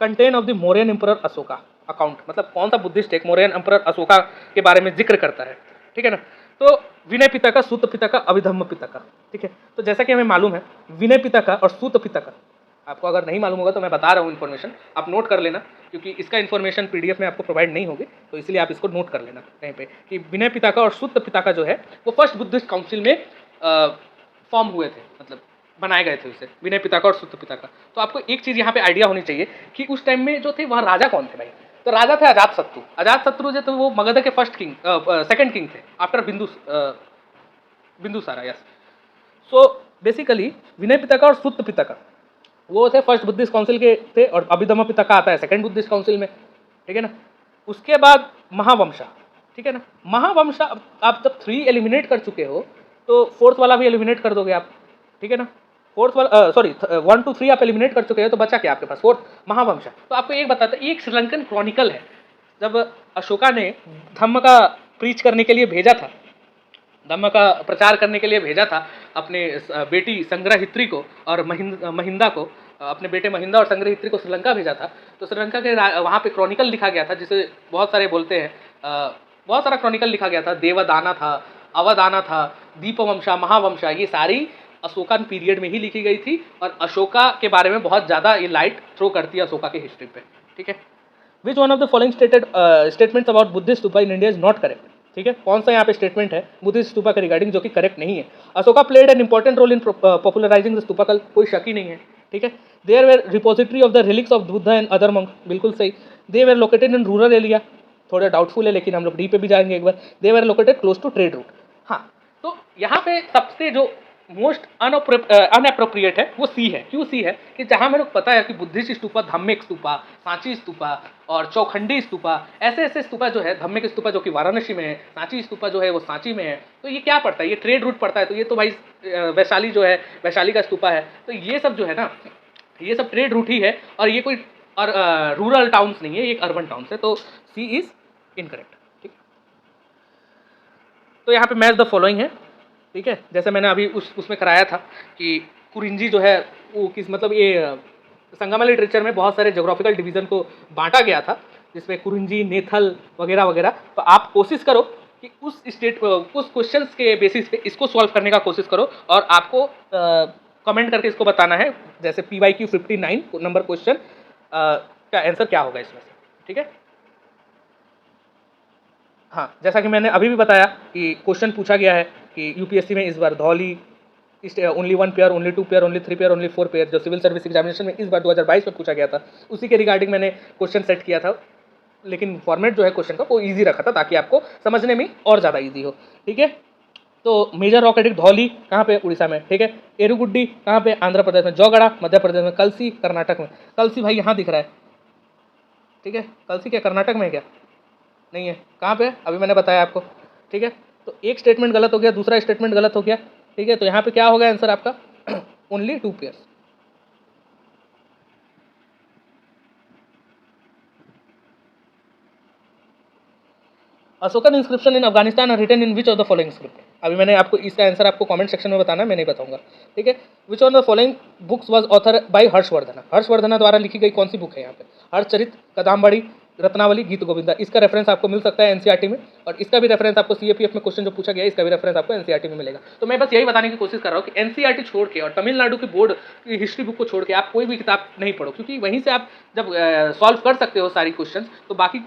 contain of the Mauryan emperor Ashoka account, मतलब कौन सा Buddhist text Mauryan emperor Ashoka के बारे में जिक्र करता है, ठीक है ना। तो विनय पिटका, सूत पिटका, अभिधम्म पिटका, ठीक है। तो जैसा कि हमें मालूम है विनय पिटका और सूत पिटका, आपको अगर नहीं मालूम होगा तो मैं बता रहा हूँ इन्फॉर्मेशन, आप नोट कर लेना, क्योंकि इसका इन्फॉर्मेशन PDF में आपको प्रोवाइड नहीं होगी, तो इसलिए आप इसको नोट कर लेना कहीं पे कि विनय पिटका और सूत पिटका जो है वो फर्स्ट बुद्धिस्ट काउंसिल में फॉर्म हुए थे, मतलब बनाए गए थे उसे, विनय पिटका और सूत पिटका। तो आपको एक चीज़ यहाँ पे आइडिया होनी चाहिए कि उस टाइम में जो थे वहाँ राजा कौन थे भाई। तो राजा थे अजातशत्रु जो थे वो मगध के फर्स्ट किंग, सेकंड किंग थे after Bindusara, yes. So basically Vinaya Pitaka और सूत पिटका वो थे फर्स्ट बुद्धिस्ट काउंसिल के थे, और अभिधम्म पिटका आता है सेकंड बुद्धिस्ट काउंसिल में, ठीक है ना। उसके बाद महावंशा, ठीक है ना। महावंशा आप जब 3 एलिमिनेट कर चुके हो तो फोर्थ वाला भी एलिमिनेट कर दोगे आप, ठीक है ना। फोर्थ वाला 1 2 3 आप एलिमिनेट कर चुके हो, तो बचा क्या आपके पास, फोर्थ महावंशा। तो आपको एक बताता है, एक श्रीलंकन क्रॉनिकल है, जब अशोका ने धम्म का प्रीच करने के लिए भेजा था, धम्म का प्रचार करने के लिए भेजा था अपने बेटी संग्रहित्री को और महिंदा को, अपने बेटे महिंदा और संग्रहित्री को श्रीलंका भेजा था। तो श्रीलंका के वहाँ पे क्रॉनिकल लिखा गया था, जिसे बहुत सारे बोलते हैं, बहुत सारा क्रॉनिकल लिखा गया था। देवदाना था, अवदाना था, दीपवंशा, महावंशा, ये सारी अशोकन पीरियड में ही लिखी गई थी। और अशोका के बारे में बहुत ज़्यादा ये लाइट थ्रो करती है अशोका के हिस्ट्री पे, ठीक है। Which one of the following statements about Buddhist stupa in India is not correct, ठीक है। कौन सा यहाँ पे स्टेटमेंट है बुद्धिस्ट स्तूपा के रिगार्डिंग जो कि करेक्ट नहीं है। Ashoka played an important role in popularising the stupa cult, कोई शक ही नहीं है, ठीक है। There were repository of the relics of Buddha and other monk, बिल्कुल सही। They were located in rural area, थोड़ा डाउटफुल है लेकिन हम लोग डी पे भी जाएंगे एक बार। They were located close to trade route. हाँ, तो यहाँ पे सबसे जो मोस्ट अनअप्रोप्रिएट है वो सी है। क्यों सी है कि जहाँ मेरे को पता है कि बुद्धिस्ट स्तूपा, धम्मिक स्तूपा, सांची स्तूपा और चौखंडी स्तूपा, ऐसे ऐसे स्तूपा जो है, धम्मिक स्तूपा जो कि वाराणसी में है, सांची स्तूपा जो है वो सांची में है, तो ये क्या पड़ता है, ये ट्रेड रूट पड़ता है। तो ये तो भाई वैशाली जो है, वैशाली का स्तूपा है। तो ये सब जो है ना, ये सब ट्रेड रूट ही है, और ये कोई और रूरल टाउन्स नहीं है, ये एक अर्बन टाउन्स है। तो सी इज इनकरेक्ट, ठीक। तो यहाँ पे मैच द फॉलोइंग है, ठीक है। जैसे मैंने अभी उसमें कराया था कि कुरिंजी जो है वो किस, मतलब ये संगमा लिटरेचर में बहुत सारे जोग्राफिकल डिवीजन को बांटा गया था, जिसमें कुरिंजी, नेथल वगैरह वगैरह। तो आप कोशिश करो कि उस क्वेश्चंस के बेसिस पे इसको सॉल्व करने का कोशिश करो, और आपको कमेंट करके इसको बताना है, जैसे PYQ 59 नंबर क्वेश्चन का आंसर क्या होगा इसमें से, ठीक है। हाँ, जैसा कि मैंने अभी भी बताया कि क्वेश्चन पूछा गया है कि UPSC में इस बार Dhauli only 1 pair, only 2 pair, only 3 pair, only 4 pair, जो सिविल सर्विस एग्जामिनेशन में इस बार 2022 में पूछा गया था, उसी के रिगार्डिंग मैंने क्वेश्चन सेट किया था। लेकिन फॉर्मेट जो है क्वेश्चन का वो ईजी रखा था, ताकि आपको समझने में और ज़्यादा ईजी हो, ठीक है। तो मेजर रॉक एडिक्ट धौली कहाँ पे, उड़ीसा में, ठीक है। एरुगुड्डी कहाँ पे, आंध्र प्रदेश में। जौगड़ा मध्य प्रदेश में। कलसी कर्नाटक में। कलसी भाई यहाँ दिख रहा है, ठीक है। कलसी क्या कर्नाटक में है क्या? नहीं है। कहाँ पे है? अभी मैंने बताया आपको, ठीक है। तो एक स्टेटमेंट गलत हो गया, दूसरा स्टेटमेंट गलत हो गया, ठीक है। तो यहाँ पे क्या होगा आंसर आपका? Only 2 pairs. Ashokan inscription in Afghanistan written in which of the following script. अभी मैंने आपको इसका आंसर आपको कमेंट सेक्शन में बताना है, मैं नहीं बताऊंगा, ठीक है। Which of the following books was author bye Harshvardhan. Harshvardhan द्वारा लिखी गई कौन सी बुक है यहाँ पे? हर्षचरित, कदम्बाड़ी, रत्नावली, गीत गोविंदा। इसका रेफरेंस आपको मिल सकता है एनसीईआरटी में, और इसका भी रेफरेंस आपको सीएपीएफ में क्वेश्चन जो पूछा गया है, इसका भी रेफरेंस आपको एनसीईआरटी में मिलेगा। तो मैं बस यही बताने की कोशिश कर रहा हूँ कि एनसीईआरटी छोड़ के और तमिलनाडु की बोर्ड की हिस्ट्री बुक को छोड़ के आप कोई भी किताब नहीं पढ़ो, क्योंकि वहीं से आप जब सॉल्व कर सकते हो सारी क्वेश्चन, तो बाकी,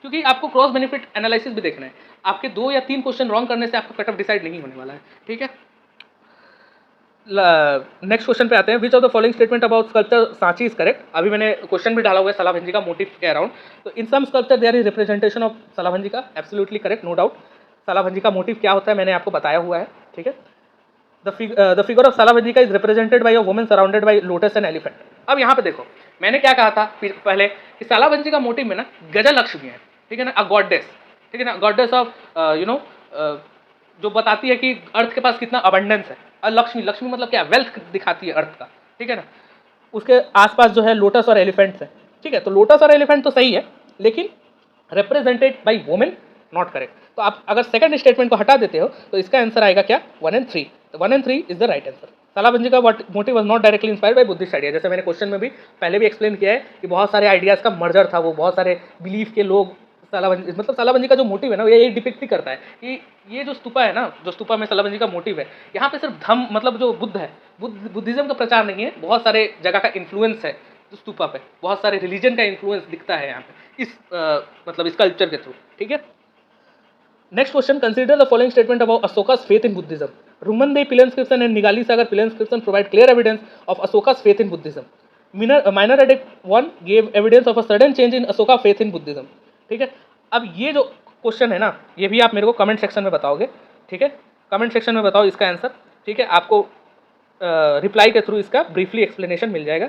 क्योंकि आपको क्रॉस बेनिफिट एनालिसिस भी देखना है। आपके 2 या 3 क्वेश्चन रॉन्ग करने से आपका कट ऑफ डिसाइड नहीं होने वाला है, ठीक है। नेक्स्ट क्वेश्चन पे आते हैं। Which of the following statement about sculpture Sanchi is correct. अभी मैंने क्वेश्चन भी डाला हुआ है सालाभांजी का मोटिव के अराउंड। तो in some sculpture there is representation of Salabhanji का, absolutely correct, no doubt. Salabhanji का मोटिव क्या होता है मैंने आपको बताया हुआ है, ठीक है। द फिगर ऑफ सालाभांजी का is represented by a woman surrounded by lotus and elephant. अब यहाँ पे देखो, मैंने क्या कहा था पहले कि सालाभांजी का मोटिव में ना गजलक्ष्मी है, ठीक है ना, अ गॉडेस, ठीक है ना, गॉडेस ऑफ यू नो, जो बताती है कि अर्थ के पास कितना अबंडेंस है। और लक्ष्मी, लक्ष्मी मतलब क्या? वेल्थ दिखाती है अर्थ का, ठीक है ना। उसके आसपास जो है लोटस और एलिफेंट्स है, ठीक है। तो लोटस और एलिफेंट तो सही है, लेकिन represented by women not correct. तो आप अगर सेकंड स्टेटमेंट को हटा देते हो तो इसका आंसर आएगा क्या? 1 and 3। तो 1 and 3 is the right answer. Salabhanji का motive was not directly inspired by Buddhist idea. जैसे मैंने क्वेश्चन में भी पहले भी एक्सप्लेन किया है कि बहुत सारे आइडियाज का मर्जर था, वो बहुत सारे बिलीफ के लोग सालाभांजी, मतलब सालाभांजी का जो मोटिव है ना, ये डिपिक्ट ही करता है कि ये जो स्तूपा है ना, जो स्तूपा में सालाभांजी का मोटिव है, यहाँ पे सिर्फ धम्म मतलब जो बुद्ध है, बुद्धिज्म का प्रचार नहीं है, बहुत सारे जगह का इन्फ्लुएंस है जो स्तूपा पे, बहुत सारे रिलीजन का इन्फ्लुएंस दिखता है यहाँ पे इस मतलब इस कल्चर के थ्रू, ठीक है। Next question, consider the following statement about Ashoka's faith in Buddhism. Rumandev Pillai inscription and Nigali Sagar Pillai inscription provide clear evidence of Ashoka's faith in Buddhism. Minor Edict 1 gave evidence of a sudden change in Ashoka's faith in Buddhism. ठीक है। अब ये जो question है ना, ये भी आप मेरे को कमेंट सेक्शन में बताओगे, ठीक है। कमेंट सेक्शन में बताओ इसका आंसर, ठीक है। आपको रिप्लाई के थ्रू इसका ब्रीफली एक्सप्लेनेशन मिल जाएगा,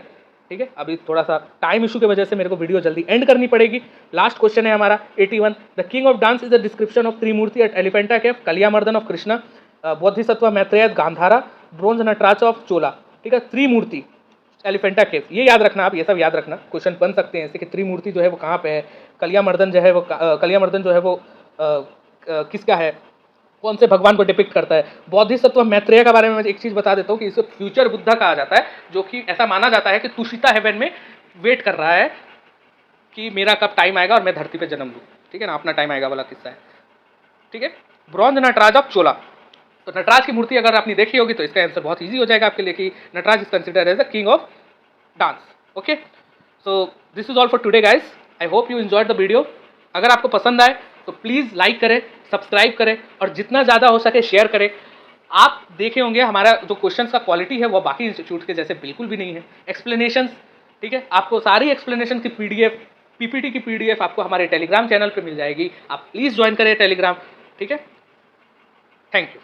ठीक है। अभी थोड़ा सा टाइम इशू की वजह से मेरे को वीडियो जल्दी एंड करनी पड़ेगी। लास्ट क्वेश्चन है हमारा 81। The king of dance is the description of Trimurti at Elephanta cave, Kaliyamardan of Krishna, Bodhisattva Maitreya Gandhara, bronze Nataraja of Chola, ठीक है। त्रिमूर्ति एलिफेंटा केव, ये याद रखना आप, ये सब याद रखना, क्वेश्चन बन सकते हैं ऐसे कि त्रिमूर्ति जो है वो कहाँ पे है, कलियामर्दन जो है वो किसका है, कौन से भगवान को डिपिक्ट करता है। बोधिसत्व मैत्रेय के बारे में मैं एक चीज बता देता हूँ कि इसे फ्यूचर बुद्धा कहा जाता है, जो कि ऐसा माना जाता है कि तुषिता हेवन में वेट कर रहा है कि मेरा कब टाइम आएगा और मैं धरती पे जन्म लूँ, ठीक है ना, अपना टाइम आएगा वाला किस्सा है, ठीक है। ब्रॉन्ज नटराज ऑफ चोला, तो नटराज की मूर्ति अगर आपने देखी होगी तो इसका आंसर बहुत ईजी हो जाएगा आपके लिए कि Nataraj is considered as the king of dance. Okay, so this is all for today guys. I hope you enjoyed the video. अगर आपको पसंद आए तो प्लीज़ लाइक करें, सब्सक्राइब करें और जितना ज़्यादा हो सके शेयर करें। आप देखे होंगे हमारा जो क्वेश्चंस का क्वालिटी है वो बाकी इंस्टीट्यूट के जैसे बिल्कुल भी नहीं है। एक्सप्लेनेशंस, ठीक है, आपको सारी एक्सप्लेनेशन की पीडीएफ, पीपीटी की पीडीएफ आपको हमारे टेलीग्राम चैनल पे मिल जाएगी। आप प्लीज़ ज्वाइन करें टेलीग्राम, ठीक है। Thank you.